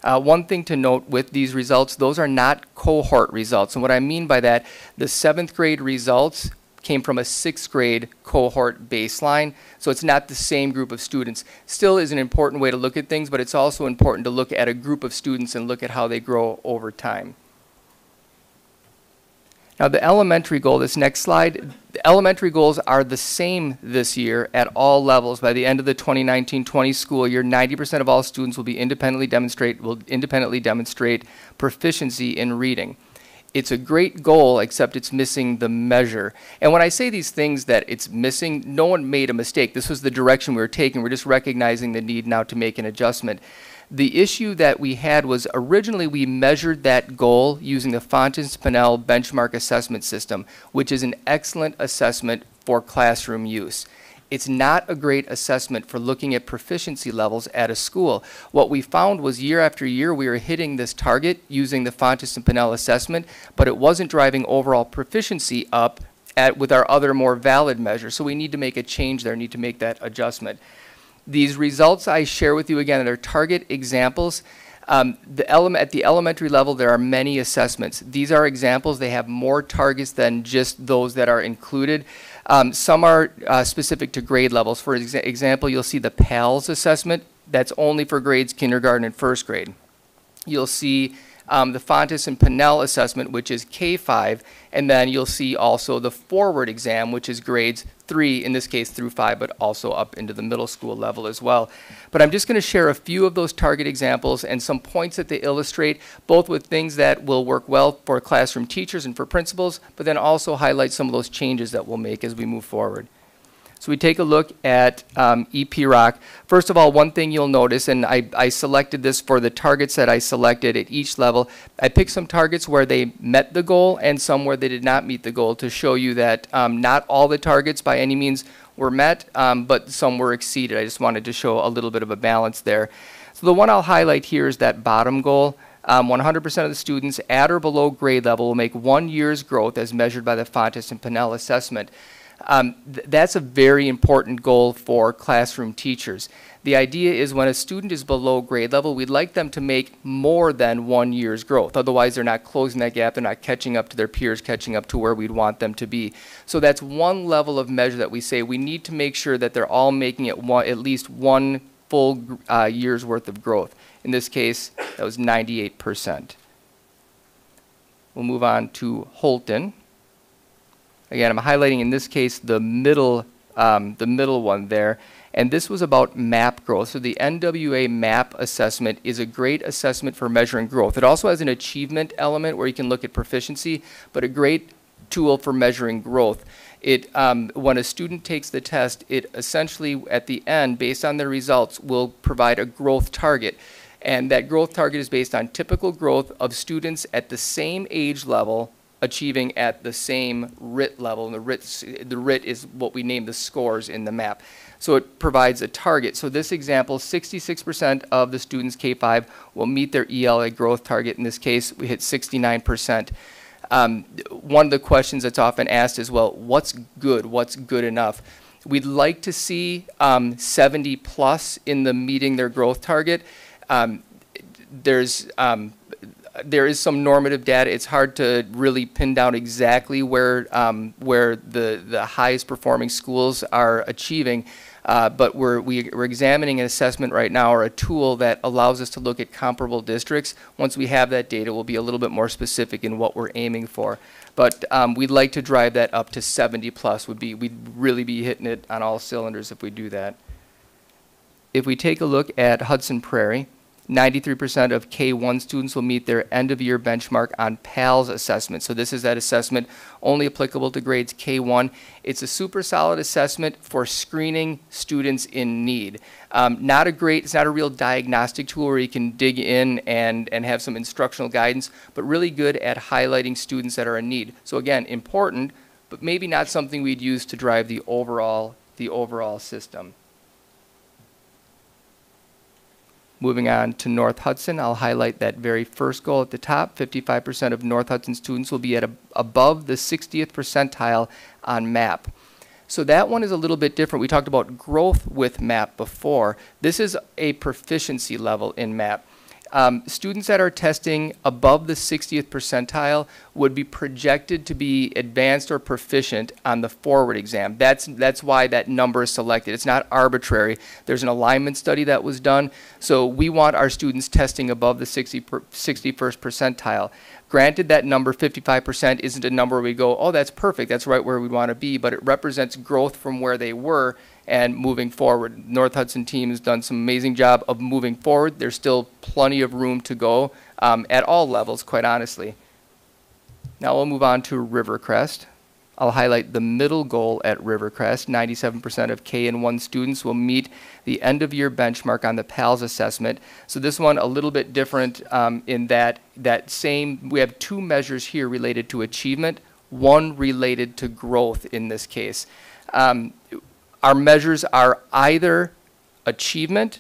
One thing to note with these results, those are not cohort results. And what I mean by that, the 7th grade results came from a 6th grade cohort baseline, so it's not the same group of students. Still is an important way to look at things, but it's also important to look at a group of students and look at how they grow over time. Now the elementary goal, this next slide, the elementary goals are the same this year at all levels. By the end of the 2019-20 school year, 90% of all students will independently demonstrate proficiency in reading. It's a great goal, except it's missing the measure. And when I say these things that it's missing, no one made a mistake. This was the direction we were taking. We're just recognizing the need now to make an adjustment. The issue that we had was originally we measured that goal using the Fontes-Pinnell benchmark assessment system, which is an excellent assessment for classroom use. It's not a great assessment for looking at proficiency levels at a school. What we found was year after year we were hitting this target using the Fontes-Pinnell assessment, but it wasn't driving overall proficiency up with our other more valid measures. So we need to make a change there, need to make that adjustment. These results I share with you again, they're target examples. At the elementary level, there are many assessments. These are examples. They have more targets than just those that are included. Some are specific to grade levels. For example, you'll see the PALS assessment. That's only for grades kindergarten and 1st grade. You'll see the Fontes and Pinnell assessment, which is K5, and then you'll see also the forward exam, which is grades 3, in this case through 5, but also up into the middle school level as well. But I'm just going to share a few of those target examples and some points that they illustrate, both with things that will work well for classroom teachers and for principals, but then also highlight some of those changes that we'll make as we move forward. So we take a look at EP-ROC. First of all, one thing you'll notice, and I selected this for the targets that I selected at each level. I picked some targets where they met the goal and some where they did not meet the goal to show you that not all the targets by any means were met, but some were exceeded. I just wanted to show a little bit of a balance there. So the one I'll highlight here is that bottom goal. 100% of the students at or below grade level will make 1 year's growth as measured by the Fontes and Pinnell assessment. That's a very important goal for classroom teachers. The idea is when a student is below grade level, we'd like them to make more than 1 year's growth. Otherwise, they're not closing that gap. They're not catching up to their peers, catching up to where we'd want them to be. So that's one level of measure that we say we need to make sure that they're all making it at least 1 full year's worth of growth. In this case, that was 98%. We'll move on to Holton. Again, I'm highlighting in this case the middle one there, and this was about MAP growth. So the NWA MAP assessment is a great assessment for measuring growth. It also has an achievement element where you can look at proficiency, but a great tool for measuring growth. When a student takes the test, it essentially at the end, based on their results, will provide a growth target. And that growth target is based on typical growth of students at the same age level achieving at the same RIT level, and the RIT is what we name the scores in the MAP. So it provides a target. So this example, 66% of the students K5 will meet their ELA growth target. In this case, we hit 69%. One of the questions that's often asked is, well, what's good? What's good enough? We'd like to see 70 plus in the meeting their growth target. There is some normative data. It's hard to really pin down exactly where the highest performing schools are achieving, but we're examining an assessment right now, or a tool that allows us to look at comparable districts. Once we have that data, we'll be a little bit more specific in what we're aiming for. But we'd like to drive that up to 70 plus. We'd really be hitting it on all cylinders if we do that. If we take a look at Hudson Prairie, 93% of K1 students will meet their end-of-year benchmark on PALS assessment. So this is that assessment only applicable to grades K1. It's a super solid assessment for screening students in need. It's not a real diagnostic tool where you can dig in and have some instructional guidance, but really good at highlighting students that are in need. So again, important, but maybe not something we'd use to drive the overall system. Moving on to North Hudson, I'll highlight that very first goal at the top. 55% of North Hudson students will be at above the 60th percentile on MAP. So that one is a little bit different. We talked about growth with MAP before. This is a proficiency level in MAP. Students that are testing above the 60th percentile would be projected to be advanced or proficient on the forward exam. That's why that number is selected. It's not arbitrary. There's an alignment study that was done. So we want our students testing above the 61st percentile. Granted, that number, 55%, isn't a number where we go, oh, that's perfect, that's right where we want to be, but it represents growth from where they were and moving forward. North Hudson team has done some amazing job of moving forward. There's still plenty of room to go at all levels, quite honestly. Now we'll move on to Rivercrest. I'll highlight the middle goal at Rivercrest. 97% of K-1 students will meet the end-of-year benchmark on the PALS assessment. So this one a little bit different in that we have two measures here related to achievement, one related to growth in this case. Our measures are either achievement,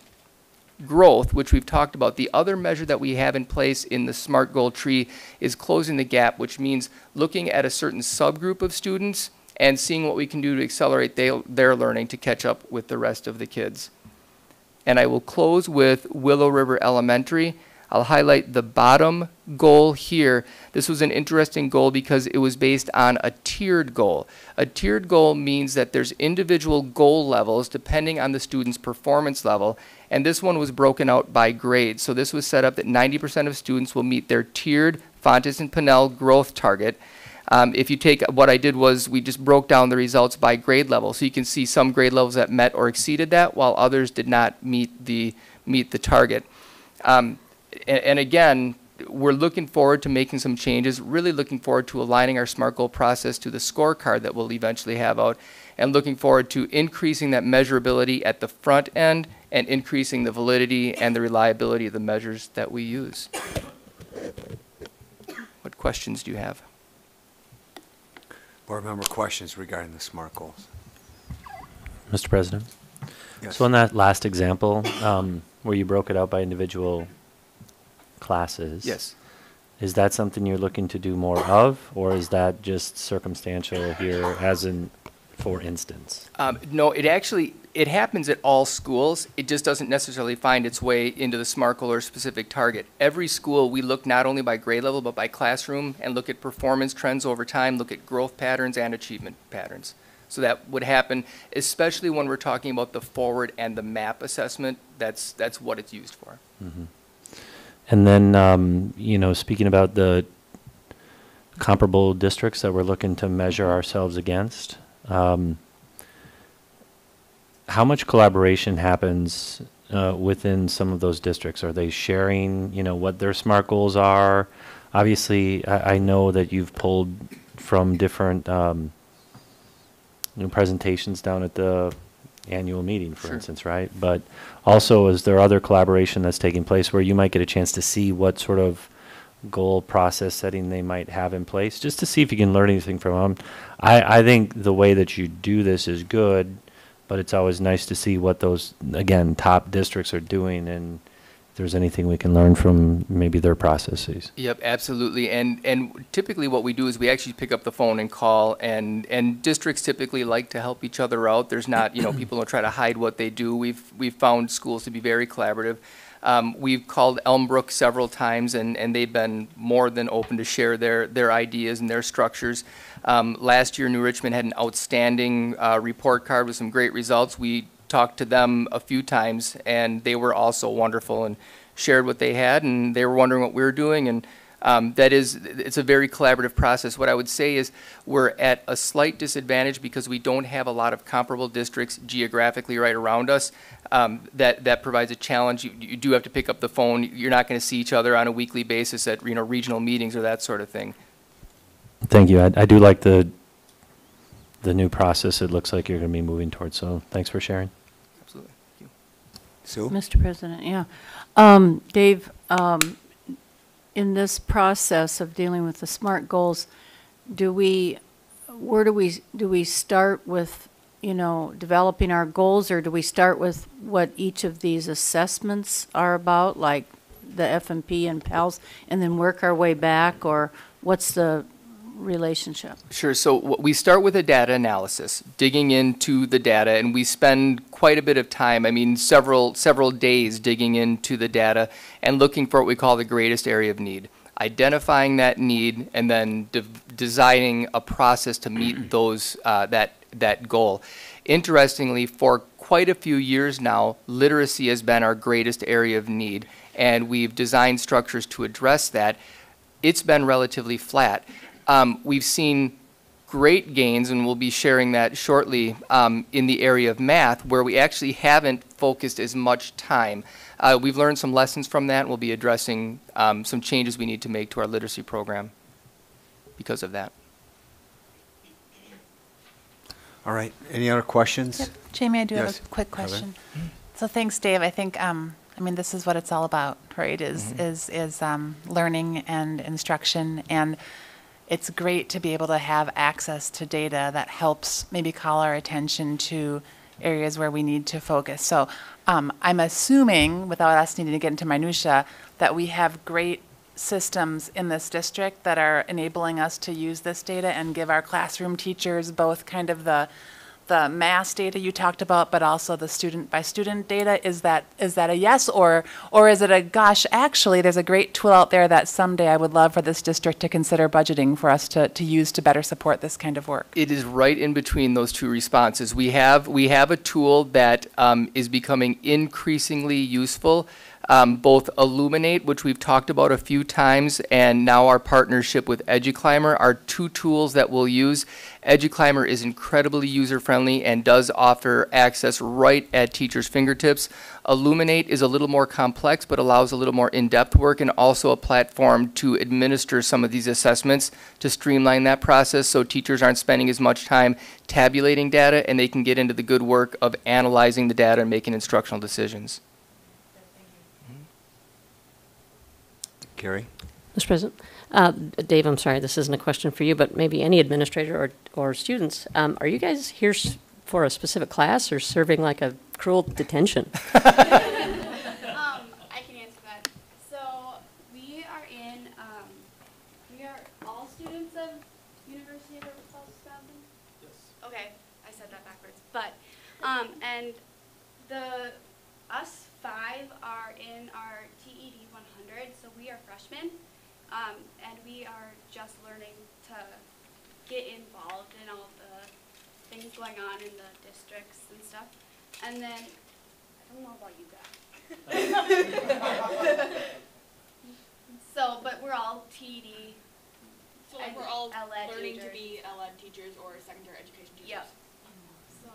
growth, which we've talked about. The other measure that we have in place in the SMART goal tree is closing the gap, which means looking at a certain subgroup of students and seeing what we can do to accelerate their learning to catch up with the rest of the kids. And I will close with Willow River Elementary. I'll highlight the bottom goal here. This was an interesting goal because it was based on a tiered goal. A tiered goal means that there's individual goal levels depending on the student's performance level, and this one was broken out by grade. So this was set up that 90% of students will meet their tiered Fontes and Pinnell growth target. If you take, what I did was we just broke down the results by grade level. So you can see some grade levels that met or exceeded that, while others did not meet the target. And again, we're looking forward to making some changes, really looking forward to aligning our SMART goal process to the scorecard that we'll eventually have out, and looking forward to increasing that measurability at the front end and increasing the validity and the reliability of the measures that we use. What questions do you have? Board member questions regarding the SMART goals. Mr. President? Yes. So in that last example, where you broke it out by individual classes. Yes. Is that something you're looking to do more of, or is that just circumstantial here, as in, for instance? No, it happens at all schools. It just doesn't necessarily find its way into the SMART goal or specific target. Every school, we look not only by grade level, but by classroom, and look at performance trends over time, look at growth patterns and achievement patterns. So that would happen, especially when we're talking about the forward and the MAP assessment. That's what it's used for. Mm-hmm. And then, speaking about the comparable districts that we're looking to measure ourselves against, how much collaboration happens within some of those districts? Are they sharing, what their SMART goals are? Obviously, I know that you've pulled from different presentations down at the annual meeting, for instance, right? But also, is there other collaboration that's taking place where you might get a chance to see what sort of goal process setting they might have in place, just to see if you can learn anything from them? I think the way that you do this is good, but it's always nice to see what those, again, top districts are doing, and if there's anything we can learn from maybe their processes. Yep, absolutely. And typically what we do is we actually pick up the phone and call, and districts typically like to help each other out. There's not, people don't try to hide what they do. We've found schools to be very collaborative. We've called Elmbrook several times, and they've been more than open to share their ideas and their structures. Last year, New Richmond had an outstanding report card with some great results. We talked to them a few times, and they were also wonderful and shared what they had, and they were wondering what we were doing, and it's a very collaborative process. What I would say is we're at a slight disadvantage because we don't have a lot of comparable districts geographically right around us. that provides a challenge. You do have to pick up the phone. You're not going to see each other on a weekly basis at regional meetings or that sort of thing. Thank you. I do like the new process it looks like you're going to be moving towards, so thanks for sharing. Absolutely. Thank you. Sue? Mr. President, yeah. Dave, in this process of dealing with the SMART goals, where do we start with, developing our goals, or do we start with what each of these assessments are about, like the FMP and PALS, and then work our way back, or what's the relationship? Sure. So we start with a data analysis, digging into the data, and we spend quite a bit of time, several days digging into the data and looking for what we call the greatest area of need, identifying that need, and then designing a process to meet that goal. Interestingly, for quite a few years now, literacy has been our greatest area of need, and we've designed structures to address that. It's been relatively flat. We've seen great gains, and we'll be sharing that shortly, in the area of math, where we actually haven't focused as much time. We've learned some lessons from that, and we'll be addressing some changes we need to make to our literacy program because of that. All right. Any other questions? Yep. Jamie, I do Yes. have a quick question. So thanks, Dave. I think, this is what it's all about, right? Is learning and instruction, and it's great to be able to have access to data that helps maybe call our attention to areas where we need to focus. So I'm assuming, without us needing to get into minutia, that we have great systems in this district that are enabling us to use this data and give our classroom teachers both kind of the mass data you talked about, but also the student by student data. Is that a yes, or is it a gosh, actually there's a great tool out there that someday I would love for this district to consider budgeting for us to use to better support this kind of work? It is right in between those two responses. We have a tool that is becoming increasingly useful. Both Illuminate, which we've talked about a few times, and now our partnership with EduClimber are two tools that we'll use. EduClimber is incredibly user-friendly and does offer access right at teachers' fingertips. Illuminate is a little more complex, but allows a little more in-depth work, and also a platform to administer some of these assessments to streamline that process so teachers aren't spending as much time tabulating data, and they can get into the good work of analyzing the data and making instructional decisions. Carrie? Mr. President, Dave, I'm sorry, this isn't a question for you, but maybe any administrator or students. Are you guys here for a specific class or serving like a cruel detention? I can answer that. So we are all students of University of River Falls, Wisconsin? Yes. Okay, I said that backwards. But, and us 5 are in our TED 100, so we are freshmen, and we are just learning to get involved in all the things going on in the districts and stuff. And then, I don't know about you guys. So, but we're all TED. So like we're all LED learning teachers. to be LED teachers or secondary education teachers. Yep. So.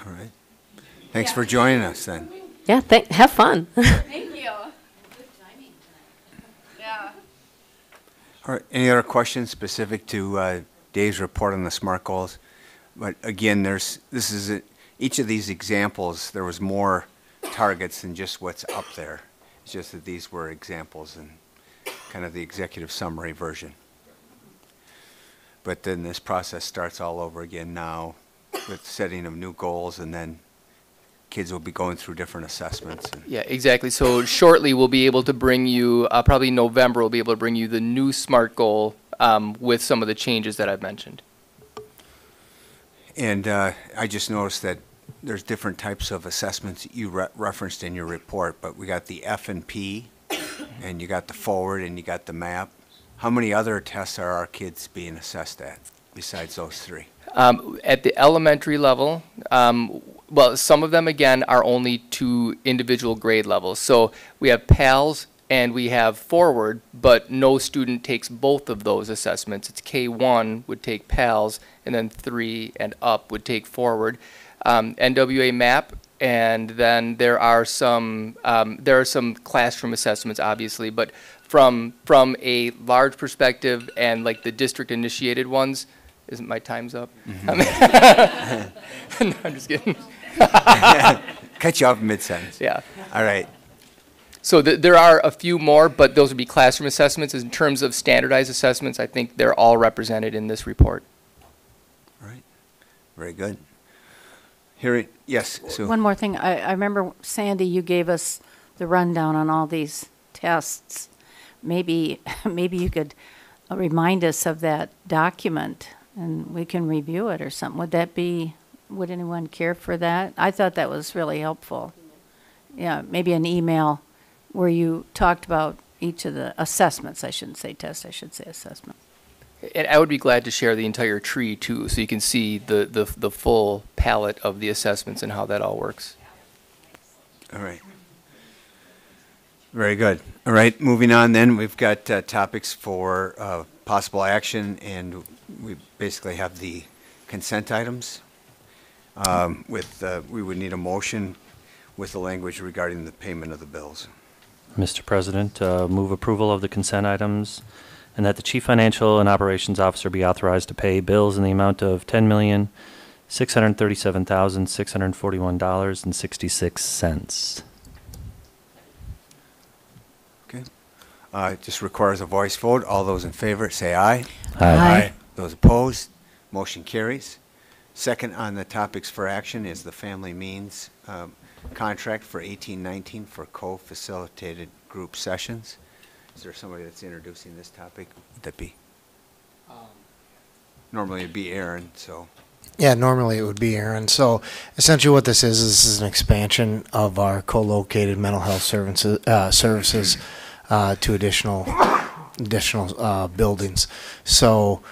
All right. Thanks for joining us then. Yeah, have fun. Thank you. Good timing tonight. Yeah. All right. Any other questions specific to Dave's report on the SMART goals? But again, each of these examples, there was more targets than just what's up there. It's just that these were examples and kind of the executive summary version. But then this process starts all over again now with setting of new goals, and then kids will be going through different assessments. Yeah, exactly. So shortly we'll be able to bring you, probably in November, we'll be able to bring you the new SMART goal with some of the changes that I've mentioned. And I just noticed that there's different types of assessments you referenced in your report, but we got the F and P, and you got the forward, and you got the map. How many other tests are our kids being assessed at besides those 3? At the elementary level, well, some of them, again, are only to individual grade levels. So we have PALS and we have forward, but no student takes both of those assessments. It's K1 would take PALS, and then 3 and up would take forward. NWA map, and then there are some classroom assessments, obviously, but from a large perspective and like the district initiated ones, isn't my time's up? No, I'm just kidding. Cut you off mid-sentence. Yeah. All right. So there are a few more, but those would be classroom assessments. In terms of standardized assessments, I think they're all represented in this report. All right. Very good. Hearing, yes, Sue. One more thing. I remember, Sandy, you gave us the rundown on all these tests. Maybe you could remind us of that document and we can review it or something. Would anyone care for that? I thought that was really helpful. Yeah, maybe an email where you talked about each of the assessments. I shouldn't say test, I should say assessment. And I would be glad to share the entire tree too, so you can see the full palette of the assessments and how that all works. All right. Very good. All right, moving on then, we've got topics for possible action, and we basically have the consent items. We would need a motion with the language regarding the payment of the bills. Mr. President, move approval of the consent items and that the Chief Financial and Operations Officer be authorized to pay bills in the amount of $10,637,641.66. Okay. It just requires a voice vote. All those in favor say aye. Aye. Those opposed, motion carries. Second on the topics for action is the Family Means contract for 1819 for co-facilitated group sessions. Is there somebody that's introducing this topic? Would that be? Normally it'd be Aaron, so. Yeah, normally it would be Aaron. So essentially what this is an expansion of our co-located mental health services to additional buildings. So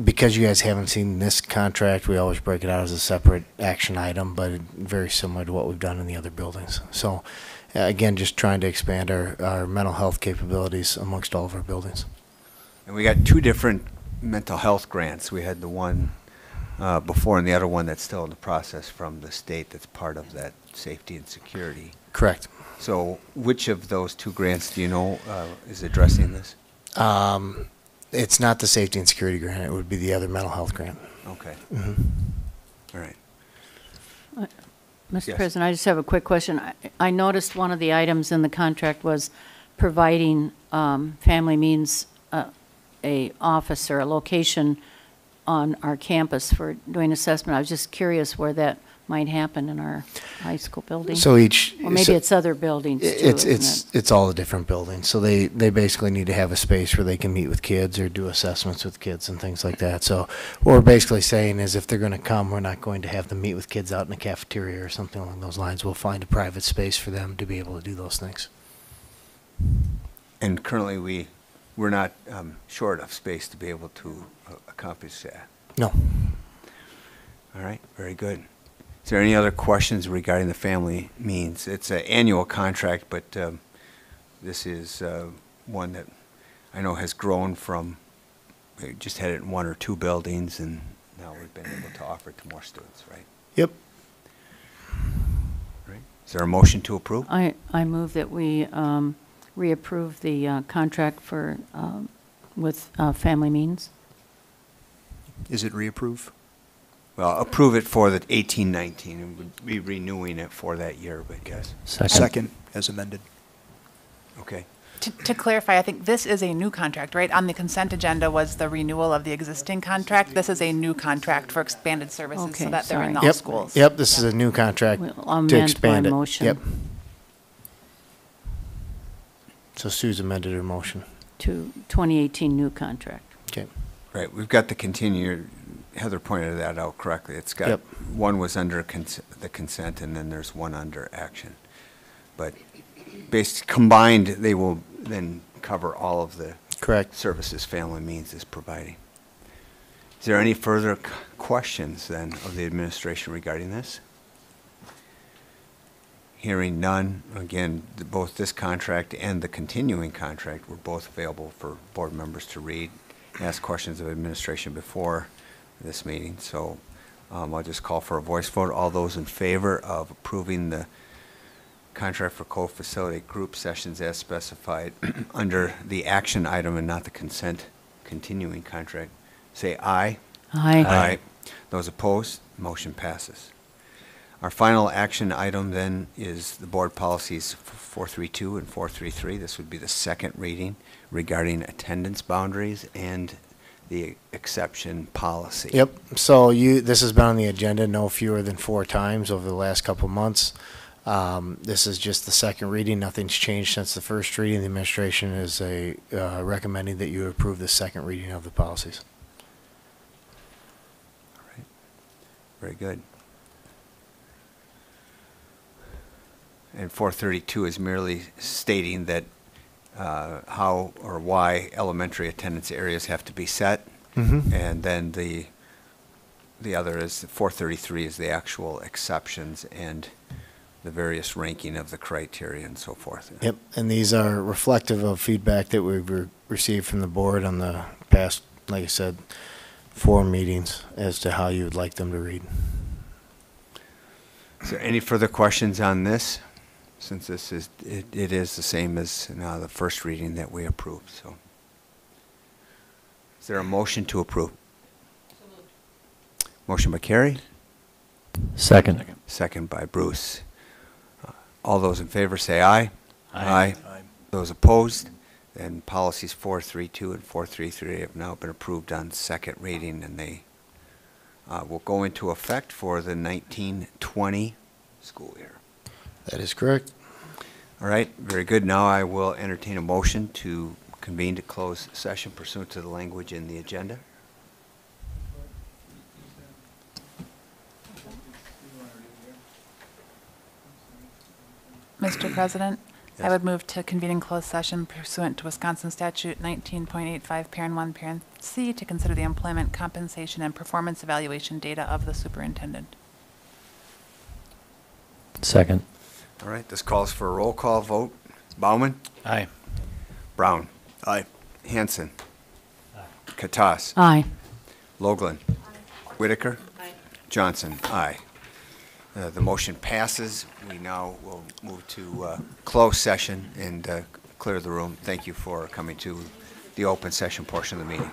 because you guys haven't seen this contract, we always break it out as a separate action item, but very similar to what we've done in the other buildings. So again, just trying to expand our mental health capabilities amongst all of our buildings. And we got two different mental health grants. We had the one before and the other one that's still in the process from the state that's part of that safety and security. Correct. So which of those two grants do you know is addressing this? It's not the safety and security grant. It would be the other mental health grant. Okay. Mm-hmm. All right. Mr. Yes. President, I just have a quick question. I noticed one of the items in the contract was providing Family Means a office or a location on our campus for doing assessment. I was just curious where that might happen in our high school building. So or maybe it's other buildings too. It's all the different buildings. So they basically need to have a space where they can meet with kids or do assessments with kids and things like that. So what we're basically saying is if they're going to come, we're not going to have them meet with kids out in the cafeteria or something along those lines. We'll find a private space for them to be able to do those things. And currently we're not short of space to be able to accomplish that. No. All right, very good. Is there any other questions regarding the Family Means? It's an annual contract, but this is one that I know has grown from, we just had it in one or two buildings, and now we've been able to offer it to more students, right? Yep. Right. Is there a motion to approve? I move that we reapprove the contract for with Family Means. Is it reapprove? Well, approve it for the 1819, and would be renewing it for that year, but yes. Second, as amended. Okay. To clarify, I think this is a new contract, right? On the consent agenda was the renewal of the existing contract. This is a new contract for expanded services so that they're in all schools. Yep, this is a new contract I'll to amend expand my it. motion. Yep. So Sue's amended her motion. To 2018 new contract. Okay. Right, we've got the continue, Heather pointed that out correctly. It's got, one was under the consent, and then there's one under action. But combined, they will then cover all of the services Family Means is providing. Is there any further questions then of the administration regarding this? Hearing none, again, both this contract and the continuing contract were both available for board members to read, ask questions of administration before this meeting. So I'll just call for a voice vote. All those in favor of approving the contract for co-facility group sessions as specified under the action item and not the consent continuing contract, say aye. Aye. Aye. Those opposed, motion passes. Our final action item then is the board policies 432 and 433. This would be the second reading regarding attendance boundaries and the exception policy. Yep. So this has been on the agenda no fewer than 4 times over the last couple of months. This is just the second reading. Nothing's changed since the first reading. The administration is recommending that you approve the second reading of the policies. All right. Very good. And 432 is merely stating that how or why elementary attendance areas have to be set. Mm-hmm. And then the other is 433 is the actual exceptions and the various ranking of the criteria and so forth. Yep, and these are reflective of feedback that we've received from the board on the past, like I said, 4 meetings as to how you would like them to read. Is there any further questions on this? Since this is, it is the same as the first reading that we approved, so. Is there a motion to approve? Motion by Carrie? Second. Second by Bruce. All those in favor say aye. Aye. Aye. Those opposed? Then policies 432 and 433 have now been approved on second reading, and they will go into effect for the 1920 school year. That is correct. All right, very good. Now I will entertain a motion to convene to close session pursuant to the language in the agenda. Mr. President, I Yes. would move to convene in closed session pursuant to Wisconsin Statute 19.85, Parent 1, Parent C, to consider the employment, compensation, and performance evaluation data of the superintendent. Second. All right, this calls for a roll call vote. Bauman? Aye. Brown? Aye. Hanson? Aye. Katas? Aye. Loglin? Aye. Whitaker? Aye. Johnson? Aye. The motion passes. We now will move to closed session and clear the room. Thank you for coming to the open session portion of the meeting.